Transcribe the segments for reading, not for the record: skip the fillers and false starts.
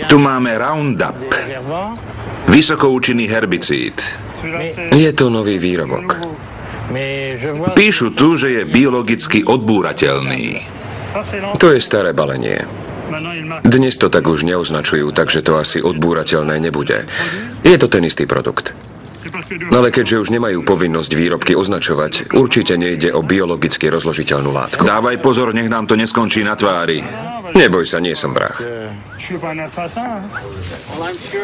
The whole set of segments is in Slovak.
Tu máme Roundup, vysokoučinný herbicíd. Je to nový výrobok. Píšu tu, že je biologicky odbúrateľný. To je staré balenie. Dnes to tak už neoznačujú, takže to asi odbúrateľné nebude. Je to ten istý produkt. Ale keďže už nemajú povinnosť výrobky označovať, určite nejde o biologicky rozložiteľnú látku. Dávaj pozor, nech nám to neskončí na tvári. Neboj sa, nie som vrah.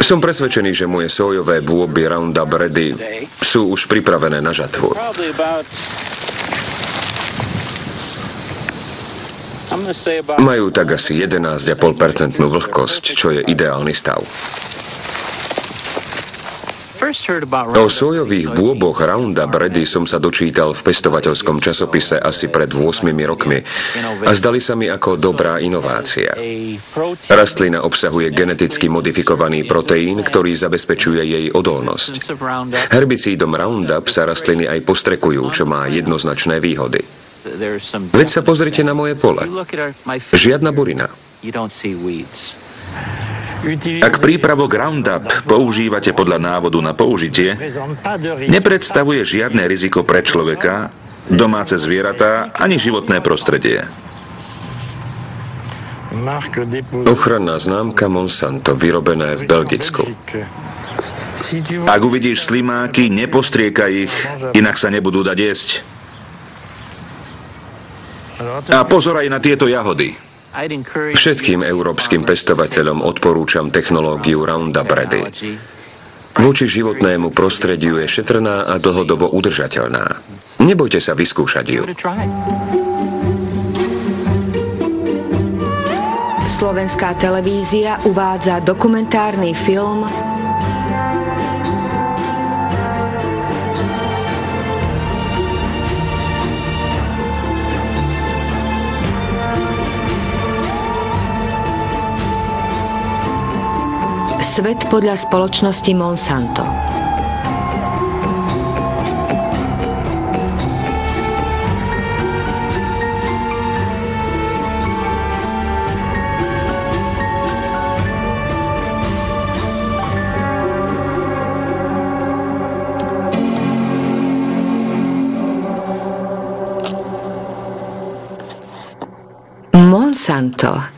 Som presvedčený, že moje sojové bôby Roundup Ready sú už pripravené na žatvu. Majú tak asi 11,5% vlhkosť, čo je ideálny stav. O sojových bôboch Roundup Ready som sa dočítal v pestovateľskom časopise asi pred 8 rokmi a zdali sa mi ako dobrá inovácia. Rastlina obsahuje geneticky modifikovaný proteín, ktorý zabezpečuje jej odolnosť. Herbicídom Roundup sa rastliny aj postrekujú, čo má jednoznačné výhody. Veď sa pozrite na moje pole. Žiadna burina. Ak prípravok Roundup používate podľa návodu na použitie, nepredstavuje žiadne riziko pre človeka, domáce zvieratá ani životné prostredie. Ochranná známka Monsanto, vyrobené v Belgicku. Ak uvidíš slimáky, nepostriekaj ich, inak sa nebudú dať jesť. A pozor aj na tieto jahody. Všetkým európskym pestovateľom odporúčam technológiu Roundup Ready. Voči životnému prostrediu je šetrná a dlhodobo udržateľná. Nebojte sa vyskúšať ju. Slovenská televízia uvádza dokumentárny film Svet podľa spoločnosti Monsanto. Monsanto.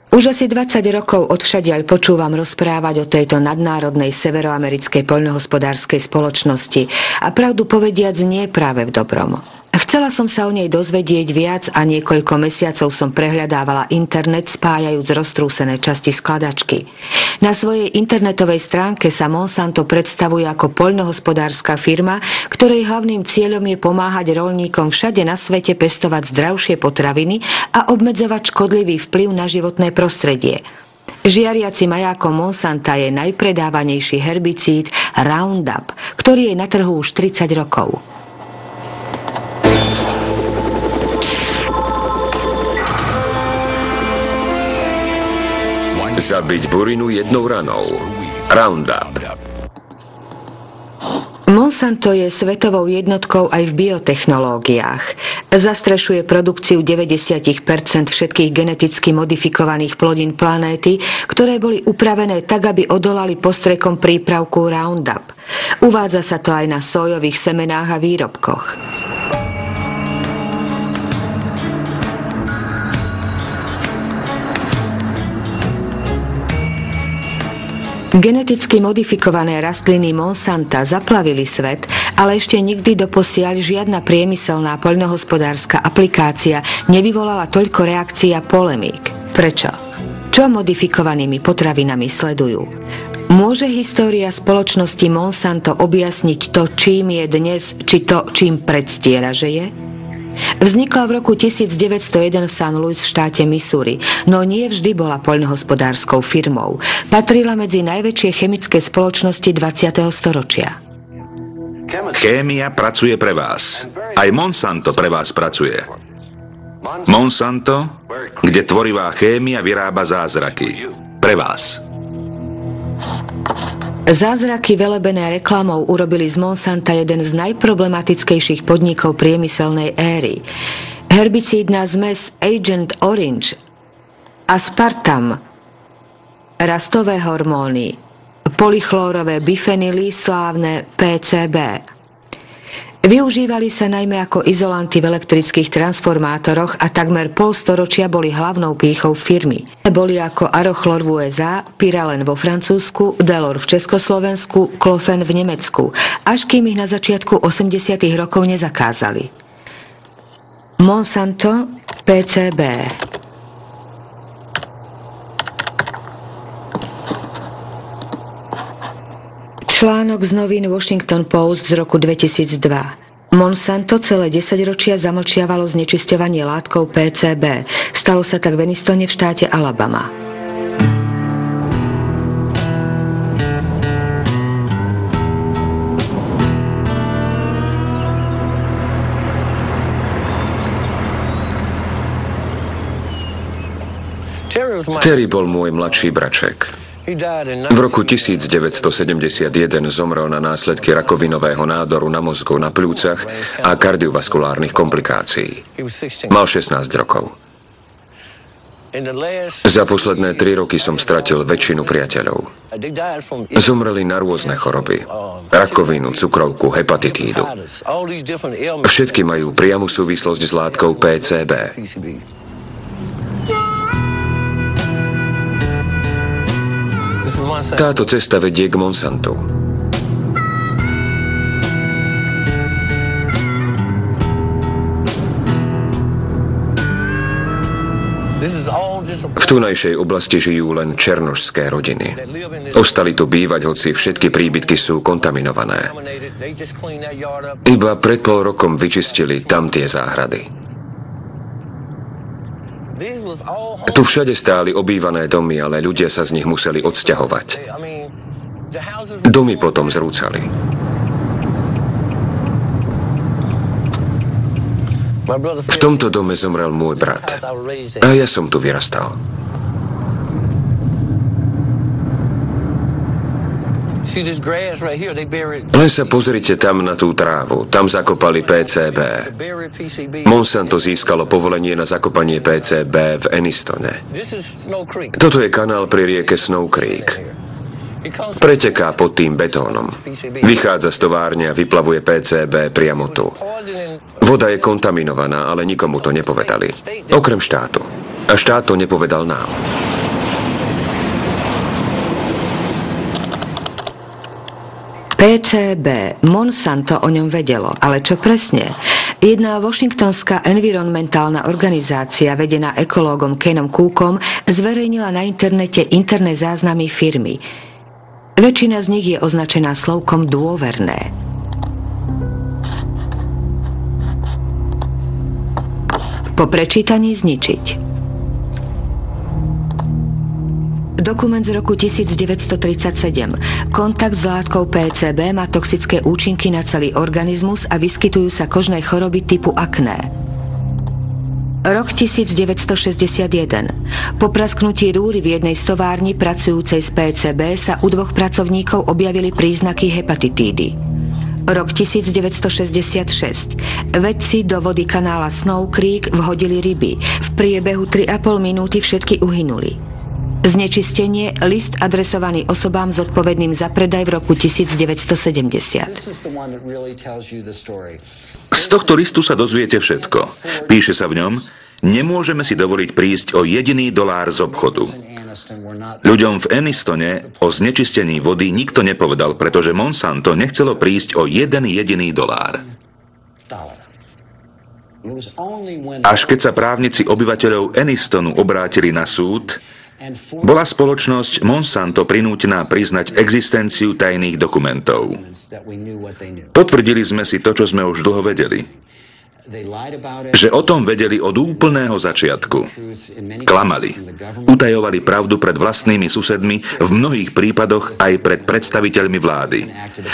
Už asi 20 rokov odvšadiaľ počúvam rozprávať o tejto nadnárodnej severoamerickej poľnohospodárskej spoločnosti a pravdu povediac nie práve v dobrom. Chcela som sa o nej dozvedieť viac a niekoľko mesiacov som prehľadávala internet spájajúc roztrúsené časti skladačky. Na svojej internetovej stránke sa Monsanto predstavuje ako poľnohospodárska firma, ktorej hlavným cieľom je pomáhať roľníkom všade na svete pestovať zdravšie potraviny a obmedzovať škodlivý vplyv na životné prostredie. Žiariaci majákom Monsanta je najpredávanejší herbicíd Roundup, ktorý je na trhu už 30 rokov. Zabiť burinu jednou ranou. Roundup. Monsanto je svetovou jednotkou aj v biotechnológiách. Zastrešuje produkciu 90% všetkých geneticky modifikovaných plodín planéty, ktoré boli upravené tak, aby odolali postrekom prípravku Roundup. Uvádza sa to aj na sojových semenách a výrobkoch. Geneticky modifikované rastliny Monsanta zaplavili svet, ale ešte nikdy doposiaľ žiadna priemyselná poľnohospodárska aplikácia nevyvolala toľko reakcií a polemík. Prečo? Čo modifikovanými potravinami sledujú? Môže história spoločnosti Monsanto objasniť to, čím je dnes, či to, čím predstiera, že je? Vznikla v roku 1901 v St. Louis v štáte Missouri, no nie vždy bola poľnohospodárskou firmou. Patrila medzi najväčšie chemické spoločnosti 20. storočia. Chémia pracuje pre vás. Aj Monsanto pre vás pracuje. Monsanto, kde tvorivá chémia vyrába zázraky. Pre vás. Zázraky velebené reklamou urobili z Monsanta jeden z najproblematickejších podnikov priemyselnej éry. Herbicídna zmes Agent Orange, aspartam, rastové hormóny, polychlórové bifenily, slávne PCB. Využívali sa najmä ako izolanty v elektrických transformátoroch a takmer polstoročia boli hlavnou pýchou firmy. Boli ako Arochlor v USA, Pyralen vo Francúzsku, Delor v Československu, Klofen v Nemecku, až kým ich na začiatku 80. rokov nezakázali. Monsanto, PCB. Článok z novín Washington Post z roku 2002. Monsanto celé 10 ročia zamlčiavalo znečisťovanie látkou PCB. Stalo sa tak v Enistone v štáte Alabama. Terry bol môj mladší braček. V roku 1971 zomrel na následky rakovinového nádoru na mozgu, na pľúcach a kardiovaskulárnych komplikácií. Mal 16 rokov. Za posledné 3 roky som stratil väčšinu priateľov. Zomreli na rôzne choroby. Rakovinu, cukrovku, hepatitídu. Všetky majú priamu súvislosť s látkou PCB. Táto cesta vedie k Monsantu. V tunajšej oblasti žijú len černošské rodiny. Ostali tu bývať, hoci všetky príbytky sú kontaminované. Iba pred pol rokom vyčistili tam tie záhrady. Tu všade stáli obývané domy, ale ľudia sa z nich museli odsťahovať. Domy potom zrúcali. V tomto dome zomrel môj brat. A ja som tu vyrastal. Len sa pozrite tam na tú trávu. Tam zakopali PCB. Monsanto získalo povolenie na zakopanie PCB v Enistone. Toto je kanál pri rieke Snow Creek. Preteká pod tým betónom. Vychádza z továrne a vyplavuje PCB priamo tu. Voda je kontaminovaná, ale nikomu to nepovedali. Okrem štátu. A štát to nepovedal nám. PCB. Monsanto o ňom vedelo, ale čo presne? Jedna washingtonská environmentálna organizácia vedená ekológom Kenom Cookom zverejnila na internete interné záznamy firmy. Väčšina z nich je označená slovkom dôverné. Po prečítaní zničiť. Dokument z roku 1937. Kontakt s látkou PCB má toxické účinky na celý organizmus a vyskytujú sa kožné choroby typu akné. Rok 1961. Po prasknutí rúry v jednej stovárni pracujúcej s PCB sa u 2 pracovníkov objavili príznaky hepatitídy. Rok 1966. Vedci do vody kanála Snow Creek vhodili ryby. V priebehu 3,5 minúty všetky uhynuli. Znečistenie, list adresovaný osobám zodpovedným za predaj v roku 1970. Z tohto listu sa dozviete všetko. Píše sa v ňom: nemôžeme si dovoliť prísť o $1 z obchodu. Ľuďom v Enistone o znečistení vody nikto nepovedal, pretože Monsanto nechcelo prísť o $1. Až keď sa právnici obyvateľov Enistonu obrátili na súd, bola spoločnosť Monsanto prinútená priznať existenciu tajných dokumentov. Potvrdili sme si to, čo sme už dlho vedeli. Že o tom vedeli od úplného začiatku. Klamali. Utajovali pravdu pred vlastnými susedmi, v mnohých prípadoch aj pred predstaviteľmi vlády.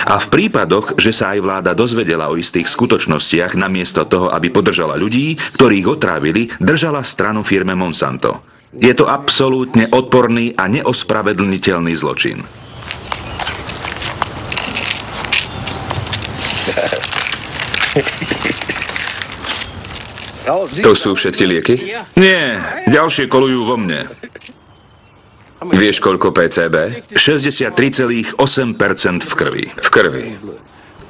A v prípadoch, že sa aj vláda dozvedela o istých skutočnostiach, namiesto toho, aby podržala ľudí, ktorých otrávili, držala stranu firme Monsanto. Je to absolútne odporný a neospravedlniteľný zločin. To sú všetky lieky? Nie, ďalšie kolujú vo mne. Vieš, koľko PCB? 63,8% v krvi. V krvi.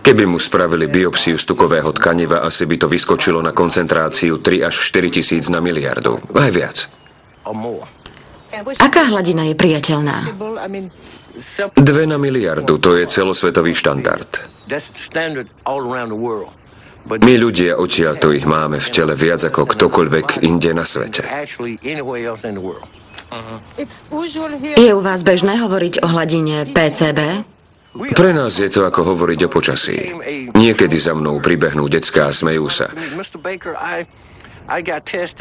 Keby mu spravili biopsiu stukového tkaniva, asi by to vyskočilo na koncentráciu 3 až 4 tisíc na miliardu. Aj viac. Aká hladina je priateľná? 2 na miliardu, to je celosvetový štandard. My ľudia odtiaľto ich máme v tele viac ako ktokoľvek inde na svete. Je u vás bežné hovoriť o hladine PCB? Pre nás je to ako hovoriť o počasí. Niekedy za mnou pribehnú decká a smejú sa.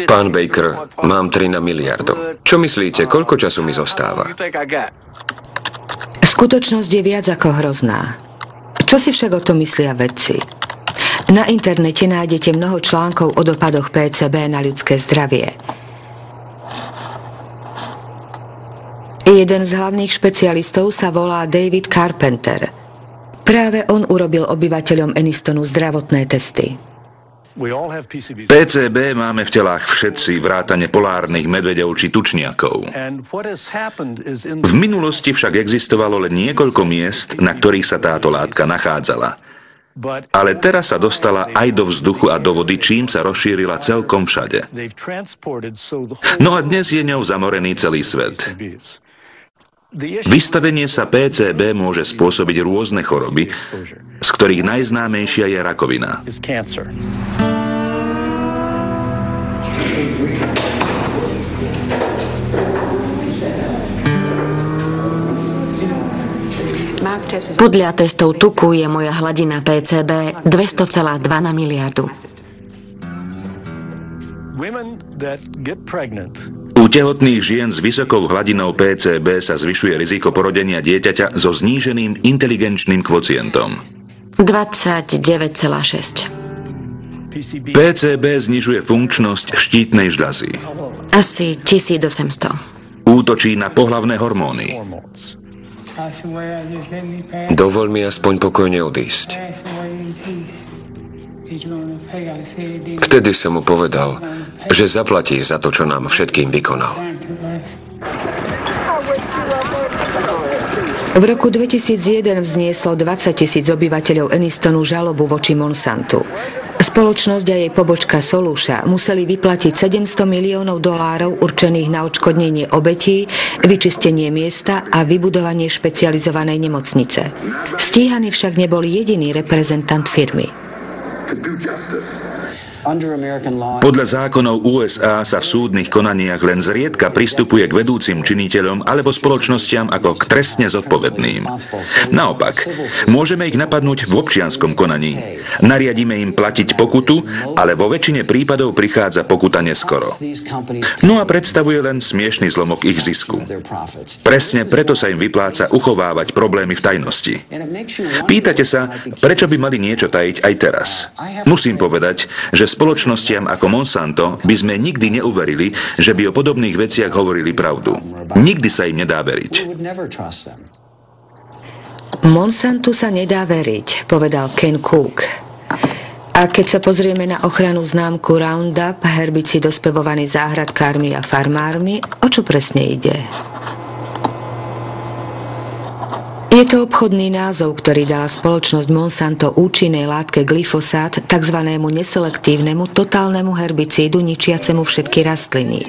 Pán Baker, mám 3 na miliardu. Čo myslíte, koľko času mi zostáva? Skutočnosť je viac ako hrozná. Čo si však o tom myslia vedci? Na internete nájdete mnoho článkov o dopadoch PCB na ľudské zdravie. Jeden z hlavných špecialistov sa volá David Carpenter. Práve on urobil obyvateľom Enistonu zdravotné testy. PCB máme v telách všetci, vrátane polárnych medveďov či tučniakov. V minulosti však existovalo len niekoľko miest, na ktorých sa táto látka nachádzala. Ale teraz sa dostala aj do vzduchu a do vody, čím sa rozšírila celkom všade. No a dnes je ňou zamorený celý svet. Vystavenie sa PCB môže spôsobiť rôzne choroby, z ktorých najznámejšia je rakovina. Podľa testov tuku je moja hladina PCB 200,2 na miliardu. U tehotných žien s vysokou hladinou PCB sa zvyšuje riziko porodenia dieťaťa so zníženým inteligenčným kvocientom. 29,6. PCB znižuje funkčnosť štítnej žľazy. Asi 1800. Útočí na pohlavné hormóny. Dovol mi aspoň pokojne odísť. Vtedy som mu povedal, že zaplatí za to, čo nám všetkým vykonal. V roku 2001 vznieslo 20,000 obyvateľov Enistonu žalobu voči Monsantu. Spoločnosť a jej pobočka Soluša museli vyplatiť $700 miliónov určených na odškodnenie obetí, vyčistenie miesta a vybudovanie špecializovanej nemocnice. Stíhaný však nebol jediný reprezentant firmy. Podľa zákonov USA sa v súdnych konaniach len zriedka pristupuje k vedúcim činiteľom alebo spoločnostiam ako k trestne zodpovedným. Naopak, môžeme ich napadnúť v občianskom konaní. Nariadíme im platiť pokutu, ale vo väčšine prípadov prichádza pokuta neskoro. No a predstavuje len smiešny zlomok ich zisku. Presne preto sa im vypláca uchovávať problémy v tajnosti. Pýtate sa, prečo by mali niečo tajiť aj teraz? Musím povedať, že spoločnostiam ako Monsanto by sme nikdy neuverili, že by o podobných veciach hovorili pravdu. Nikdy sa im nedá veriť. Monsantu sa nedá veriť, povedal Ken Cook. A keď sa pozrieme na ochranu známku Roundup, herbicid ospevovaný záhradkármi a farmármi, o čo presne ide? Je to obchodný názov, ktorý dala spoločnosť Monsanto účinnej látke glyfosát, takzvanému neselektívnemu totálnemu herbicídu ničiacemu všetky rastliny.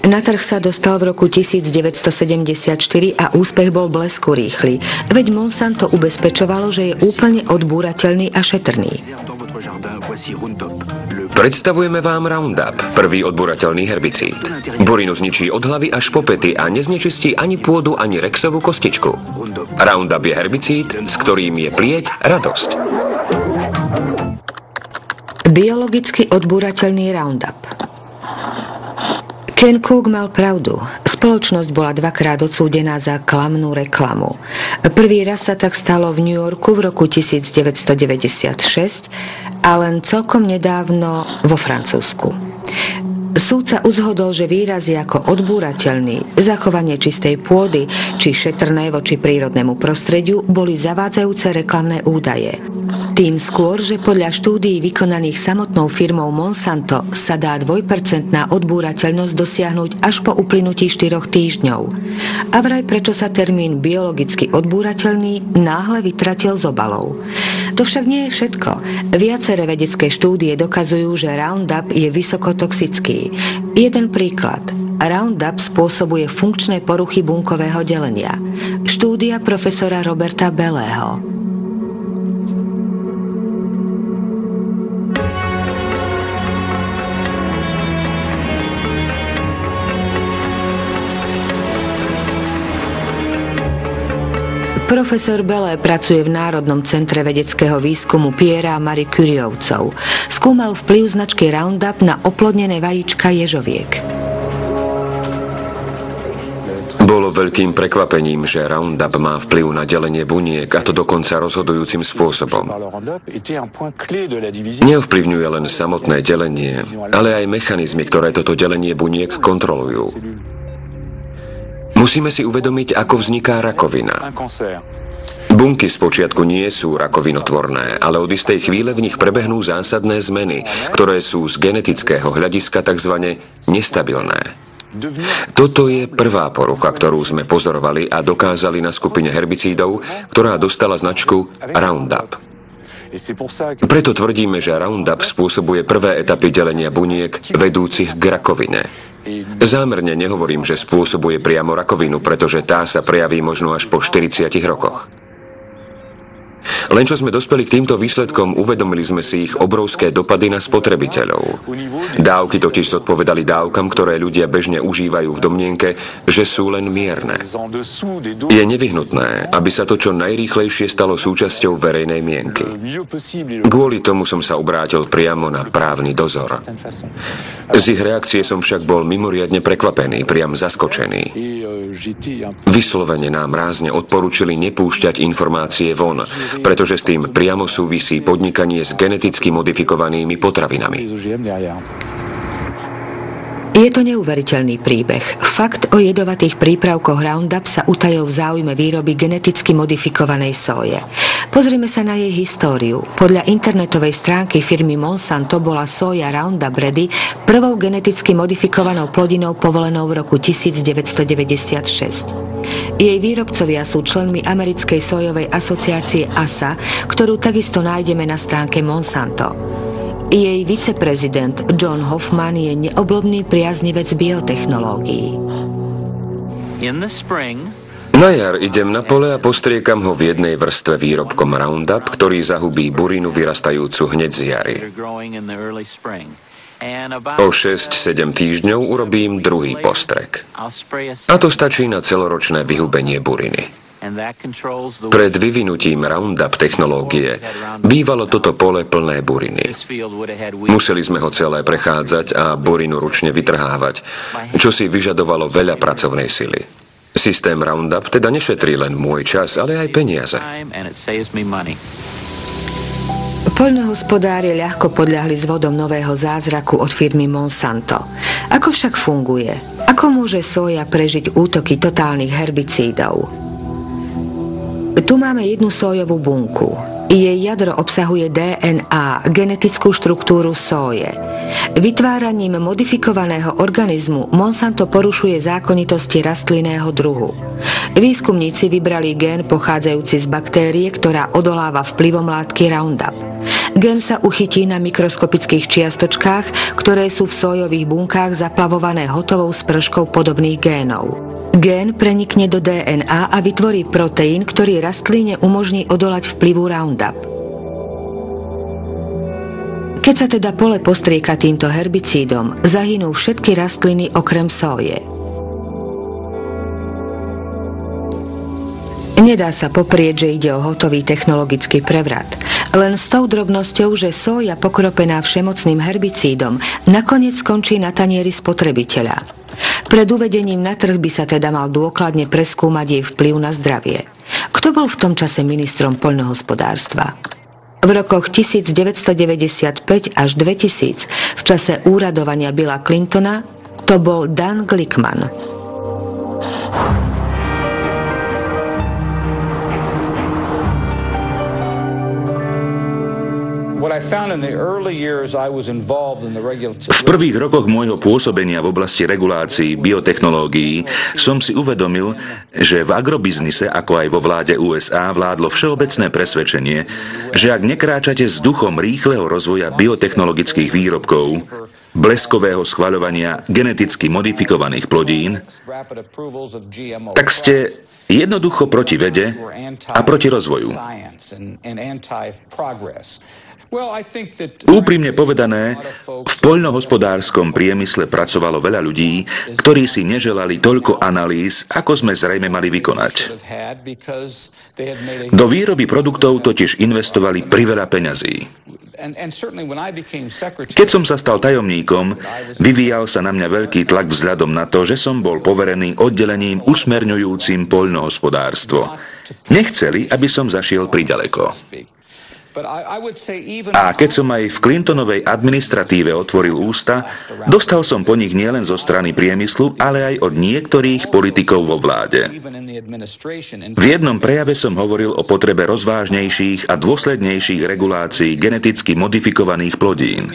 Na trh sa dostal v roku 1974 a úspech bol blesku rýchly, veď Monsanto ubezpečovalo, že je úplne odbúrateľný a šetrný. Predstavujeme vám Roundup, prvý odbúrateľný herbicíd. Burinu zničí od hlavy až po pety a neznečistí ani pôdu, ani rexovú kostičku. Roundup je herbicíd, s ktorým je plieť radosť. Biologicky odbúrateľný Roundup. Ken Cook mal pravdu. Spoločnosť bola dvakrát odsúdená za klamnú reklamu. Prvý raz sa tak stalo v New Yorku v roku 1996 a len celkom nedávno vo Francúzsku. Súd sa uzhodol, že výrazy ako odbúrateľný, zachovanie čistej pôdy či šetrné voči prírodnému prostrediu boli zavádzajúce reklamné údaje. Tým skôr, že podľa štúdií vykonaných samotnou firmou Monsanto sa dá 2% odbúrateľnosť dosiahnuť až po uplynutí 4 týždňov. A vraj prečo sa termín biologicky odbúrateľný náhle vytratil z obalov. To však nie je všetko. Viaceré vedecké štúdie dokazujú, že Roundup je vysokotoxický. Jeden príklad. Roundup spôsobuje funkčné poruchy bunkového delenia. Štúdia profesora Roberta Bellého. Profesor Bellé pracuje v Národnom centre vedeckého výskumu Pierra a Marie Curieovcov. Skúmal vplyv značky Roundup na oplodnené vajíčka ježoviek. Bolo veľkým prekvapením, že Roundup má vplyv na delenie buniek, a to dokonca rozhodujúcim spôsobom. Neovplyvňuje len samotné delenie, ale aj mechanizmy, ktoré toto delenie buniek kontrolujú. Musíme si uvedomiť, ako vzniká rakovina. Bunky spočiatku nie sú rakovinotvorné, ale od istej chvíle v nich prebehnú zásadné zmeny, ktoré sú z genetického hľadiska tzv. Nestabilné. Toto je prvá porucha, ktorú sme pozorovali a dokázali na skupine herbicídov, ktorá dostala značku Roundup. Preto tvrdíme, že Roundup spôsobuje prvé etapy delenia buniek vedúcich k rakovine. Zámerne nehovorím, že spôsobuje priamo rakovinu, pretože tá sa prejaví možno až po 40 rokoch. Len čo sme dospeli k týmto výsledkom, uvedomili sme si ich obrovské dopady na spotrebiteľov. Dávky totiž zodpovedali dávkam, ktoré ľudia bežne užívajú v domnienke, že sú len mierne. Je nevyhnutné, aby sa to čo najrýchlejšie stalo súčasťou verejnej mienky. Kvôli tomu som sa obrátil priamo na právny dozor. Z ich reakcie som však bol mimoriadne prekvapený, priam zaskočený. Vyslovene nám rázne odporúčili nepúšťať informácie von, pretože s tým priamo súvisí podnikanie s geneticky modifikovanými potravinami. Je to neuveriteľný príbeh. Fakt o jedovatých prípravkoch Roundup sa utajil v záujme výroby geneticky modifikovanej soje. Pozrime sa na jej históriu. Podľa internetovej stránky firmy Monsanto bola soja Roundup Ready prvou geneticky modifikovanou plodinou povolenou v roku 1996. Jej výrobcovia sú členmi americkej sojovej asociácie ASA, ktorú takisto nájdeme na stránke Monsanto. Jej viceprezident John Hoffman je neoblomný priaznivec biotechnológií. Na jar idem na pole a postriekam ho v jednej vrstve výrobkom Roundup, ktorý zahubí burinu vyrastajúcu hneď z jary. O 6-7 týždňov urobím druhý postrek. A to stačí na celoročné vyhubenie buriny. Pred vyvinutím Roundup technológie bývalo toto pole plné buriny. Museli sme ho celé prechádzať a burinu ručne vytrhávať, čo si vyžadovalo veľa pracovnej sily. Systém Roundup teda nešetrí len môj čas, ale aj peniaze. Poľnohospodári ľahko podľahli zvodom nového zázraku od firmy Monsanto. Ako však funguje? Ako môže soja prežiť útoky totálnych herbicídov? Tu máme jednu sojovú bunku. Jej jadro obsahuje DNA, genetickú štruktúru soje. Vytváraním modifikovaného organizmu Monsanto porušuje zákonitosti rastlinného druhu. Výskumníci vybrali gén pochádzajúci z baktérie, ktorá odoláva vplyvom látky Roundup. Gén sa uchytí na mikroskopických čiastočkách, ktoré sú v sojových bunkách zaplavované hotovou sprškou podobných génov. Gén prenikne do DNA a vytvorí proteín, ktorý rastline umožní odolať vplyvu Roundup. Keď sa teda pole postrieka týmto herbicídom, zahynú všetky rastliny okrem soje. Nedá sa poprieť, že ide o hotový technologický prevrat. Len s tou drobnosťou, že soja pokropená všemocným herbicídom nakoniec skončí na tanieri spotrebiteľa. Pred uvedením na trh by sa teda mal dôkladne preskúmať jej vplyv na zdravie. Kto bol v tom čase ministrom poľnohospodárstva? V rokoch 1995 až 2000, v čase úradovania Billa Clintona, to bol Dan Glickman. V prvých rokoch môjho pôsobenia v oblasti regulácií biotechnológií som si uvedomil, že v agrobiznise, ako aj vo vláde USA, vládlo všeobecné presvedčenie, že ak nekráčate s duchom rýchleho rozvoja biotechnologických výrobkov, bleskového schvaľovania geneticky modifikovaných plodín, tak ste jednoducho proti vede a proti rozvoju. Úprimne povedané, v poľnohospodárskom priemysle pracovalo veľa ľudí, ktorí si neželali toľko analýz, ako sme zrejme mali vykonať. Do výroby produktov totiž investovali priveľa peňazí. Keď som sa stal tajomníkom, vyvíjal sa na mňa veľký tlak vzhľadom na to, že som bol poverený oddelením usmerňujúcim poľnohospodárstvo. Nechceli, aby som zašiel priďaleko. A keď som aj v Clintonovej administratíve otvoril ústa, dostal som po nich nielen zo strany priemyslu, ale aj od niektorých politikov vo vláde. V jednom prejave som hovoril o potrebe rozvážnejších a dôslednejších regulácií geneticky modifikovaných plodín.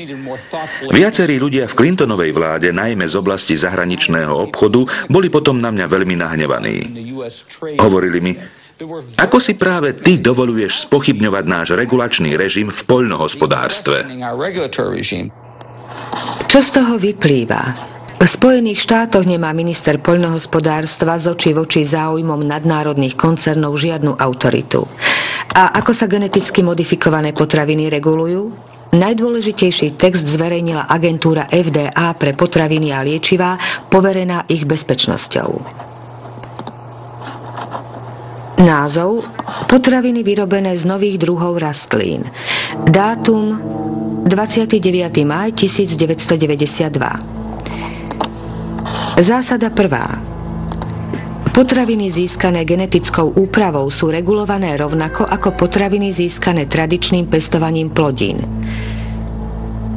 Viacerí ľudia v Clintonovej vláde, najmä z oblasti zahraničného obchodu, boli potom na mňa veľmi nahnevaní. Hovorili mi: ako si práve ty dovoluješ spochybňovať náš regulačný režim v poľnohospodárstve? Čo z toho vyplýva? V Spojených štátoch nemá minister poľnohospodárstva z očí v oči záujmom nadnárodných koncernov žiadnu autoritu. A ako sa geneticky modifikované potraviny regulujú? Najdôležitejší text zverejnila agentúra FDA pre potraviny a liečivá, poverená ich bezpečnosťou. Názov: potraviny vyrobené z nových druhov rastlín. Dátum: 29. máj 1992. Zásada 1. Potraviny získané genetickou úpravou sú regulované rovnako ako potraviny získané tradičným pestovaním plodín.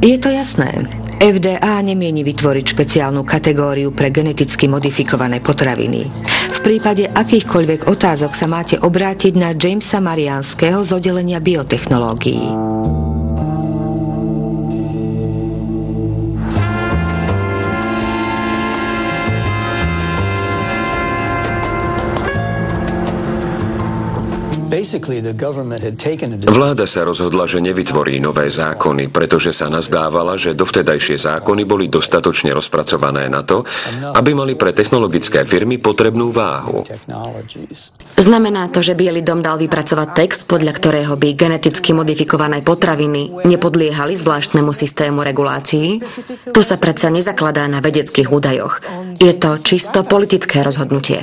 Je to jasné. FDA nemieni vytvoriť špeciálnu kategóriu pre geneticky modifikované potraviny. V prípade akýchkoľvek otázok sa máte obrátiť na Jamesa Marianského z oddelenia biotechnológií. Vláda sa rozhodla, že nevytvorí nové zákony, pretože sa nazdávala, že dovtedajšie zákony boli dostatočne rozpracované na to, aby mali pre technologické firmy potrebnú váhu. Znamená to, že Bielý dom dal vypracovať text, podľa ktorého by geneticky modifikované potraviny nepodliehali zvláštnemu systému regulácií? Tu sa predsa nezakladá na vedeckých údajoch. Je to čisto politické rozhodnutie.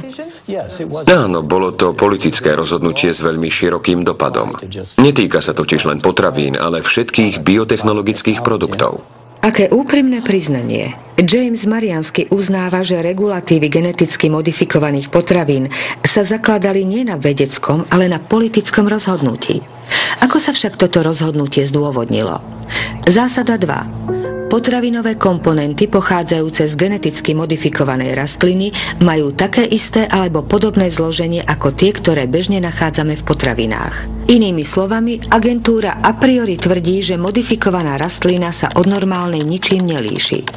Áno, bolo to politické rozhodnutie s veľmi širokým dopadom. Netýka sa totiž len potravín, ale všetkých biotechnologických produktov. Aké úprimné priznanie. James Mariansky uznáva, že regulatívy geneticky modifikovaných potravín sa zakladali nie na vedeckom, ale na politickom rozhodnutí. Ako sa však toto rozhodnutie zdôvodnilo? Zásada 2. Potravinové komponenty pochádzajúce z geneticky modifikovanej rastliny majú také isté alebo podobné zloženie ako tie, ktoré bežne nachádzame v potravinách. Inými slovami, agentúra a priori tvrdí, že modifikovaná rastlina sa od normálnej ničím nelíši.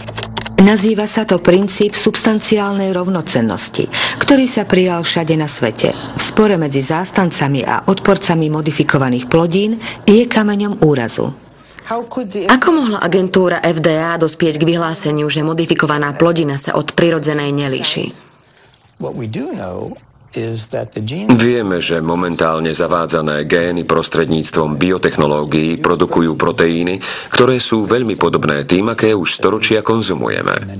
Nazýva sa to princíp substanciálnej rovnocennosti, ktorý sa prijal všade na svete. V spore medzi zástancami a odporcami modifikovaných plodín je kameňom úrazu. Ako mohla agentúra FDA dospieť k vyhláseniu, že modifikovaná plodina sa od prirodzenej nelíši? Vieme, že momentálne zavádzané gény prostredníctvom biotechnológií produkujú proteíny, ktoré sú veľmi podobné tým, aké už storočia konzumujeme.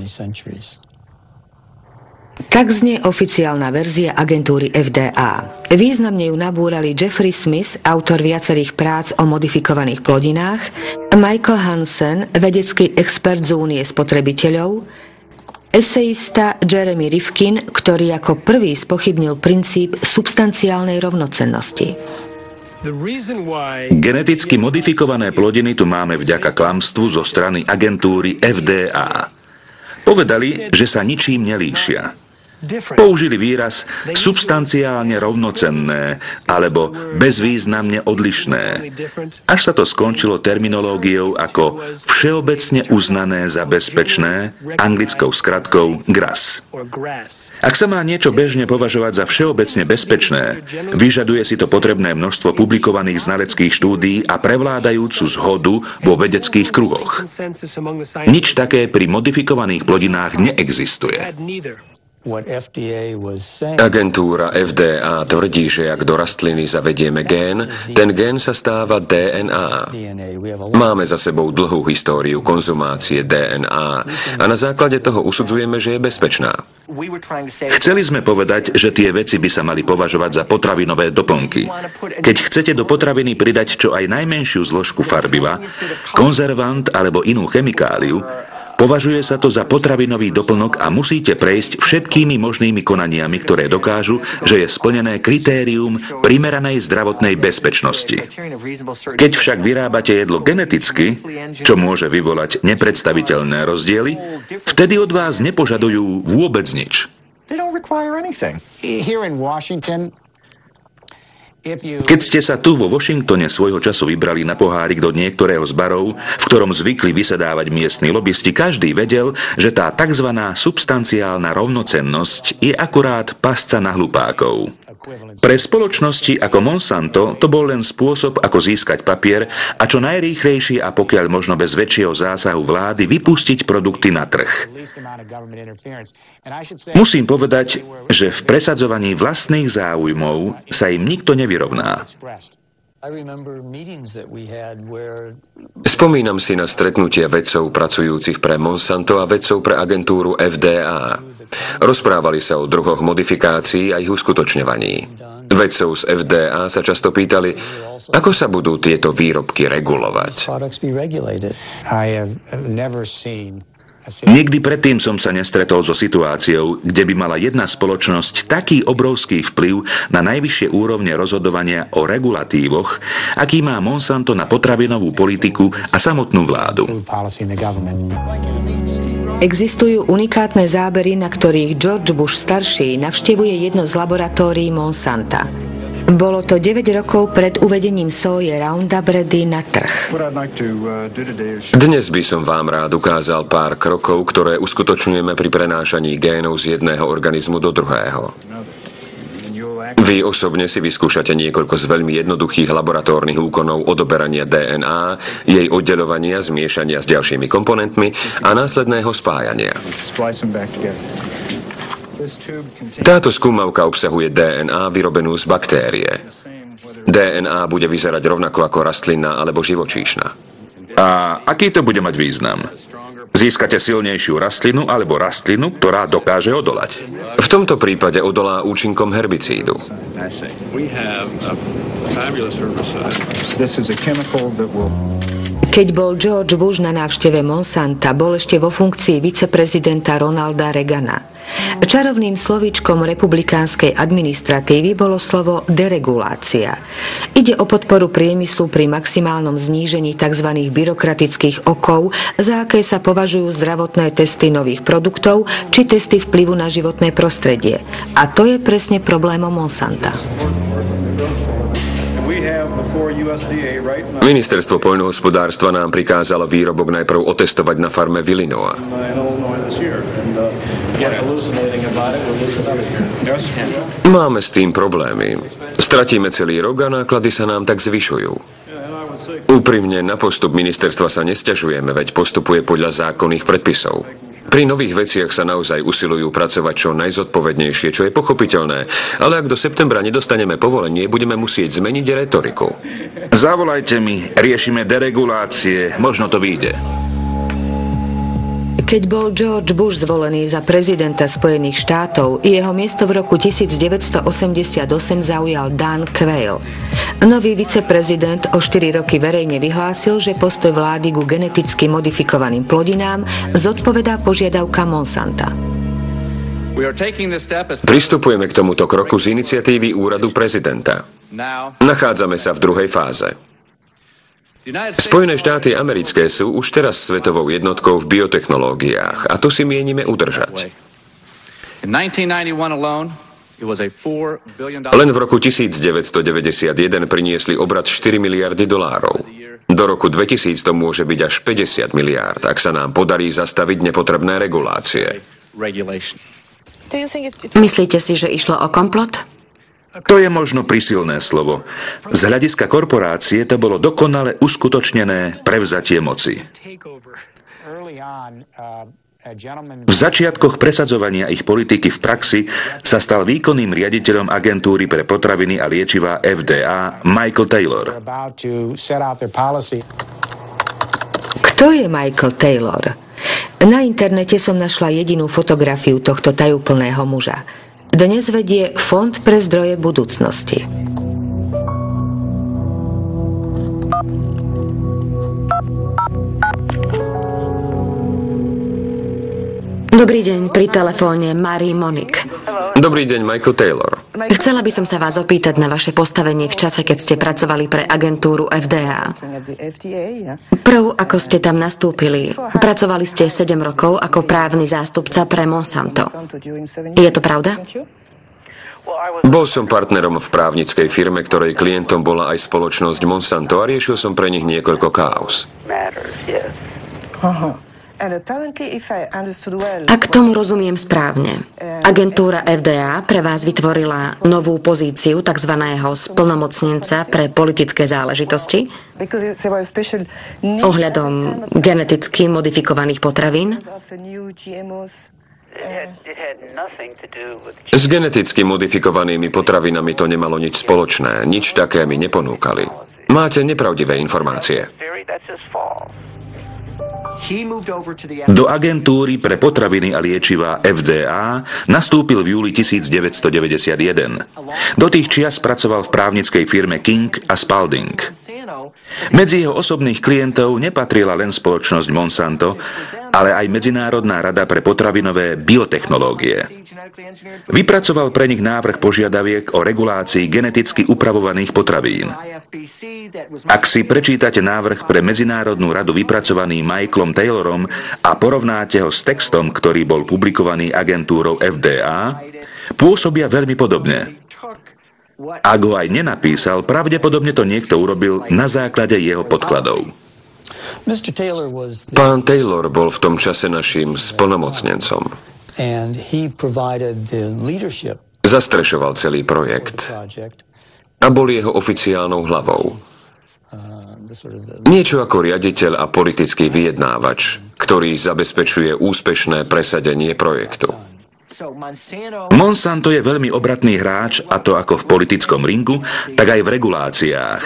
Tak znie oficiálna verzia agentúry FDA. Významne ju nabúrali Jeffrey Smith, autor viacerých prác o modifikovaných plodinách, Michael Hansen, vedecký expert z Únie spotrebiteľov, eseista Jeremy Rifkin, ktorý ako prvý spochybnil princíp substanciálnej rovnocennosti. Geneticky modifikované plodiny tu máme vďaka klamstvu zo strany agentúry FDA. Povedali, že sa ničím nelíšia. Použili výraz substanciálne rovnocenné alebo bezvýznamne odlišné, až sa to skončilo terminológiou ako všeobecne uznané za bezpečné, anglickou skratkou GRAS. Ak sa má niečo bežne považovať za všeobecne bezpečné, vyžaduje si to potrebné množstvo publikovaných znaleckých štúdií a prevládajúcu zhodu vo vedeckých kruhoch. Nič také pri modifikovaných plodinách neexistuje. Agentúra FDA tvrdí, že ak do rastliny zavedieme gén, ten gén sa stáva DNA. Máme za sebou dlhú históriu konzumácie DNA a na základe toho usudzujeme, že je bezpečná. Chceli sme povedať, že tie veci by sa mali považovať za potravinové doplnky. Keď chcete do potraviny pridať čo aj najmenšiu zložku farbiva, konzervant alebo inú chemikáliu, považuje sa to za potravinový doplnok a musíte prejsť všetkými možnými konaniami, ktoré dokážu, že je splnené kritérium primeranej zdravotnej bezpečnosti. Keď však vyrábate jedlo geneticky, čo môže vyvolať nepredstaviteľné rozdiely, vtedy od vás nepožadujú vôbec nič. Keď ste sa tu vo Washingtone svojho času vybrali na pohárik do niektorého z barov, v ktorom zvykli vysedávať miestni lobisti, každý vedel, že tá tzv. Substanciálna rovnocennosť je akurát pasca na hlupákov. Pre spoločnosti ako Monsanto to bol len spôsob, ako získať papier a čo najrýchlejšie a pokiaľ možno bez väčšieho zásahu vlády vypustiť produkty na trh. Musím povedať, že v presadzovaní vlastných záujmov sa im nikto nevyrovná. Spomínam si na stretnutie vedcov pracujúcich pre Monsanto a vedcov pre agentúru FDA. Rozprávali sa o druhoch modifikácií a ich uskutočňovaní. Vedcov z FDA sa často pýtali, ako sa budú tieto výrobky regulovať. Nikdy predtým som sa nestretol so situáciou, kde by mala jedna spoločnosť taký obrovský vplyv na najvyššie úrovne rozhodovania o regulatívoch, aký má Monsanto na potravinovú politiku a samotnú vládu. Existujú unikátne zábery, na ktorých George Bush starší navštevuje jedno z laboratórií Monsanta. Bolo to 9 rokov pred uvedením soje Roundup Ready na trh. Dnes by som vám rád ukázal pár krokov, ktoré uskutočňujeme pri prenášaní génov z jedného organizmu do druhého. Vy osobne si vyskúšate niekoľko z veľmi jednoduchých laboratórnych úkonov odoberania DNA, jej oddeľovania, zmiešania s ďalšími komponentmi a následného spájania. Táto skúmavka obsahuje DNA vyrobenú z baktérie. DNA bude vyzerať rovnako ako rastlina alebo živočíšna. A aký to bude mať význam? Získate silnejšiu rastlinu alebo rastlinu, ktorá dokáže odolať? V tomto prípade odolá účinkom herbicídu. Keď bol George Bush na návšteve Monsanta, bol ešte vo funkcii viceprezidenta Ronalda Reagana. Čarovným slovíčkom republikánskej administratívy bolo slovo deregulácia. Ide o podporu priemyslu pri maximálnom znížení tzv. Byrokratických okov, za aké sa považujú zdravotné testy nových produktov či testy vplyvu na životné prostredie. A to je presne problémom Monsanta. Ministerstvo poľnohospodárstva nám prikázalo výrobok najprv otestovať na farme v Illinois. Máme s tým problémy. Stratíme celý rok a náklady sa nám tak zvyšujú. Úprimne, na postup ministerstva sa nesťažujeme, veď postupuje podľa zákonných predpisov. Pri nových veciach sa naozaj usilujú pracovať čo najzodpovednejšie, čo je pochopiteľné, ale ak do septembra nedostaneme povolenie, budeme musieť zmeniť retoriku. Zavolajte mi, riešime deregulácie, možno to vyjde. Keď bol George Bush zvolený za prezidenta Spojených štátov, jeho miesto v roku 1988 zaujal Dan Quayle. Nový viceprezident o 4 roky verejne vyhlásil, že postoj vlády ku geneticky modifikovaným plodinám zodpovedá požiadavkám Monsanta. Pristupujeme k tomuto kroku z iniciatívy úradu prezidenta. Nachádzame sa v druhej fáze. Spojené štáty americké sú už teraz svetovou jednotkou v biotechnológiách a to si mienime udržať. Len v roku 1991 priniesli obrat 4 miliardy dolárov. Do roku 2000 to môže byť až 50 miliárd, ak sa nám podarí zastaviť nepotrebné regulácie. Myslíte si, že išlo o komplot? To je možno prísilné slovo. Z hľadiska korporácie to bolo dokonale uskutočnené prevzatie moci. V začiatkoch presadzovania ich politiky v praxi sa stal výkonným riaditeľom agentúry pre potraviny a liečivá FDA Michael Taylor. Kto je Michael Taylor? Na internete som našla jedinú fotografiu tohto tajúplného muža. Dnes vedie Fond pre zdroje budúcnosti. Dobrý deň, pri telefóne Marie Monique. Dobrý deň, Michael Taylor. Chcela by som sa vás opýtať na vaše postavenie v čase, keď ste pracovali pre agentúru FDA. Prv, ako ste tam nastúpili, pracovali ste 7 rokov ako právny zástupca pre Monsanto. Je to pravda? Bol som partnerom v právnickej firme, ktorej klientom bola aj spoločnosť Monsanto a riešil som pre nich niekoľko káuz. Ak tomu rozumiem správne, agentúra FDA pre vás vytvorila novú pozíciu tzv. Splnomocnenca pre politické záležitosti ohľadom geneticky modifikovaných potravín? S geneticky modifikovanými potravinami to nemalo nič spoločné, nič také mi neponúkali. Máte nepravdivé informácie. Do agentúry pre potraviny a liečivá FDA nastúpil v júli 1991. Do tých čias pracoval v právnickej firme King a Spalding. Medzi jeho osobných klientov nepatrila len spoločnosť Monsanto, ale aj Medzinárodná rada pre potravinové biotechnológie. Vypracoval pre nich návrh požiadaviek o regulácii geneticky upravovaných potravín. Ak si prečítate návrh pre Medzinárodnú radu vypracovaný Michaelom Taylorom a porovnáte ho s textom, ktorý bol publikovaný agentúrou FDA, pôsobia veľmi podobne. Ak ho aj nenapísal, pravdepodobne to niekto urobil na základe jeho podkladov. Pán Taylor bol v tom čase naším splnomocnencom. Zastrešoval celý projekt a bol jeho oficiálnou hlavou. Niečo ako riaditeľ a politický vyjednávač, ktorý zabezpečuje úspešné presadenie projektu. Monsanto je veľmi obratný hráč, a to ako v politickom ringu, tak aj v reguláciách.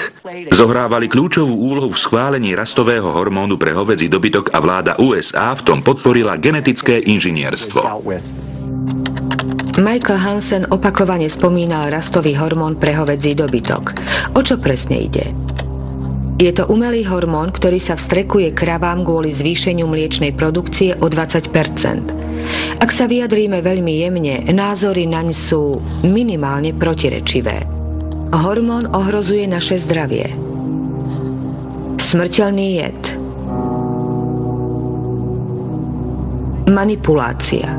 Zohrávali kľúčovú úlohu v schválení rastového hormónu pre hovädzí dobytok a vláda USA v tom podporila genetické inžinierstvo. Michael Hansen opakovane spomínal rastový hormón pre hovädzí dobytok. O čo presne ide? Je to umelý hormón, ktorý sa vstrekuje kravám kvôli zvýšeniu mliečnej produkcie o 20%. Ak sa vyjadríme veľmi jemne, názory naň sú minimálne protirečivé. Hormón ohrozuje naše zdravie. Smrteľný jed. Manipulácia.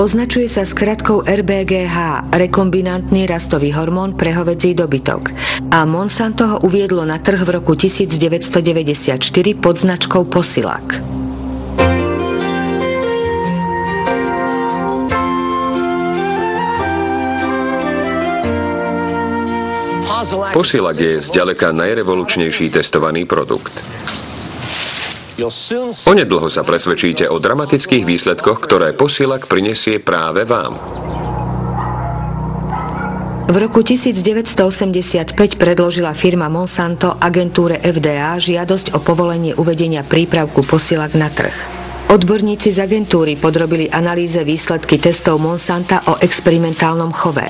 Označuje sa skratkou RBGH, rekombinantný rastový hormón pre hovädzí dobytok, a Monsanto ho uviedlo na trh v roku 1994 pod značkou Posilac. Posilac je zďaleka najrevolučnejší testovaný produkt. Onedlho sa presvedčíte o dramatických výsledkoch, ktoré Posilac prinesie práve vám. V roku 1985 predložila firma Monsanto agentúre FDA žiadosť o povolenie uvedenia prípravku Posilac na trh. Odborníci z agentúry podrobili analýze výsledky testov Monsanta o experimentálnom chove.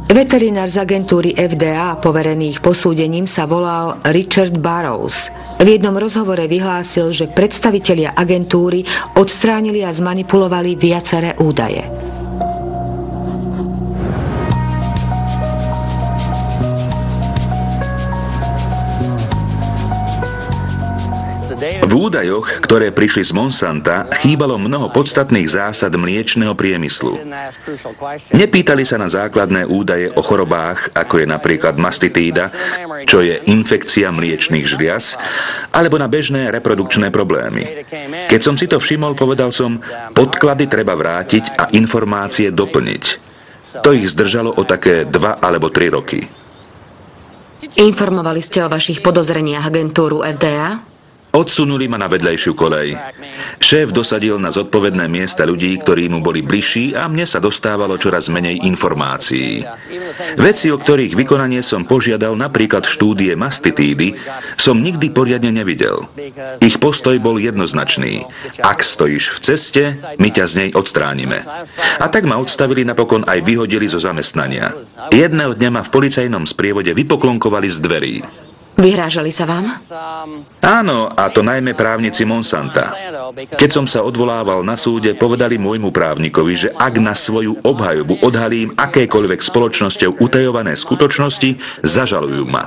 Veterinár z agentúry FDA poverený ich posúdením sa volal Richard Burroughs. V jednom rozhovore vyhlásil, že predstavitelia agentúry odstránili a zmanipulovali viaceré údaje. V údajoch, ktoré prišli z Monsanta, chýbalo mnoho podstatných zásad mliečneho priemyslu. Nepýtali sa na základné údaje o chorobách, ako je napríklad mastitída, čo je infekcia mliečnych žliaz, alebo na bežné reprodukčné problémy. Keď som si to všimol, povedal som, podklady treba vrátiť a informácie doplniť. To ich zdržalo o také 2 alebo 3 roky. Informovali ste o vašich podozreniach agentúru FDA? Odsunuli ma na vedľajšiu koľaj. Šéf dosadil na zodpovedné miesta ľudí, ktorí mu boli bližší a mne sa dostávalo čoraz menej informácií. Veci, o ktorých vykonanie som požiadal, napríklad štúdie mastitídy, som nikdy poriadne nevidel. Ich postoj bol jednoznačný. Ak stojíš v ceste, my ťa z nej odstránime. A tak ma odstavili, napokon aj vyhodili zo zamestnania. Jedného dňa ma v policajnom sprievode vypoklonkovali z dverí. Vyhrážali sa vám? Áno, a to najmä právnici Monsanta. Keď som sa odvolával na súde, povedali môjmu právnikovi, že ak na svoju obhajobu odhalím akékoľvek spoločnosťou utajované skutočnosti, zažalujú ma.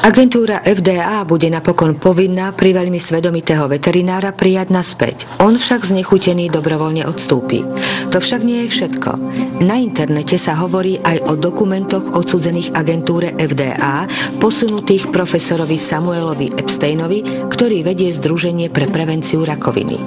Agentúra FDA bude napokon povinná pri veľmi svedomitého veterinára prijať naspäť. On však znechutený dobrovoľne odstúpi. To však nie je všetko. Na internete sa hovorí aj o dokumentoch odsúdených agentúre FDA, posunutých profesorovi Samuelovi Epsteinovi, ktorý vedie Združenie pre prevenciu rakoviny.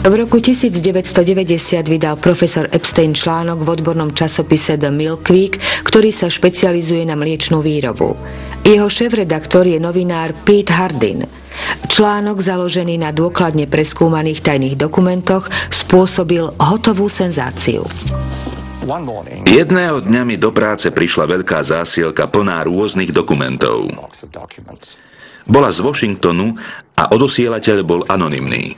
V roku 1990 vydal profesor Epstein článok v odbornom časopise The Milk Week, ktorý sa špecializuje na mliečnú výrobu. Jeho šéfredaktor je novinár Pete Hardin. Článok, založený na dôkladne preskúmaných tajných dokumentoch, spôsobil hotovú senzáciu. Jedného dňa mi do práce prišla veľká zásielka plná rôznych dokumentov. Bola z Washingtonu a odosielateľ bol anonymný.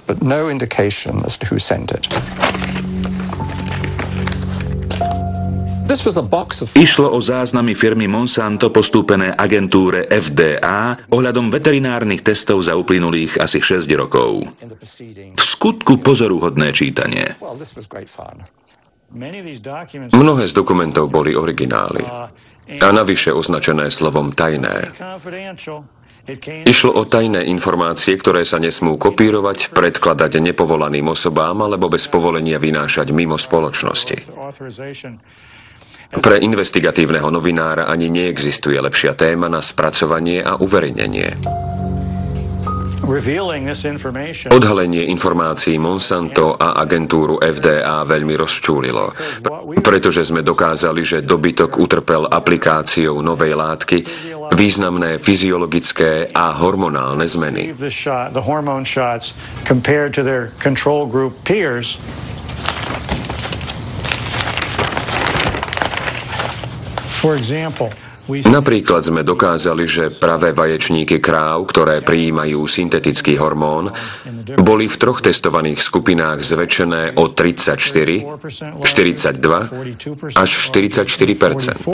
Išlo o záznamy firmy Monsanto postúpené agentúre FDA ohľadom veterinárnych testov za uplynulých asi 6 rokov. V skutku pozoruhodné čítanie. Mnohé z dokumentov boli originály a navyše označené slovom tajné. Išlo o tajné informácie, ktoré sa nesmú kopírovať, predkladať nepovolaným osobám alebo bez povolenia vynášať mimo spoločnosti. Pre investigatívneho novinára ani neexistuje lepšia téma na spracovanie a uverejnenie. Odhalenie informácií Monsanto a agentúru FDA veľmi rozčúlilo, pretože sme dokázali, že dobytok utrpel aplikáciou novej látky významné fyziologické a hormonálne zmeny. Napríklad sme dokázali, že pravé vaječníky kráv, ktoré prijímajú syntetický hormón, boli v 3 testovaných skupinách zväčšené o 34, 42 až 44%.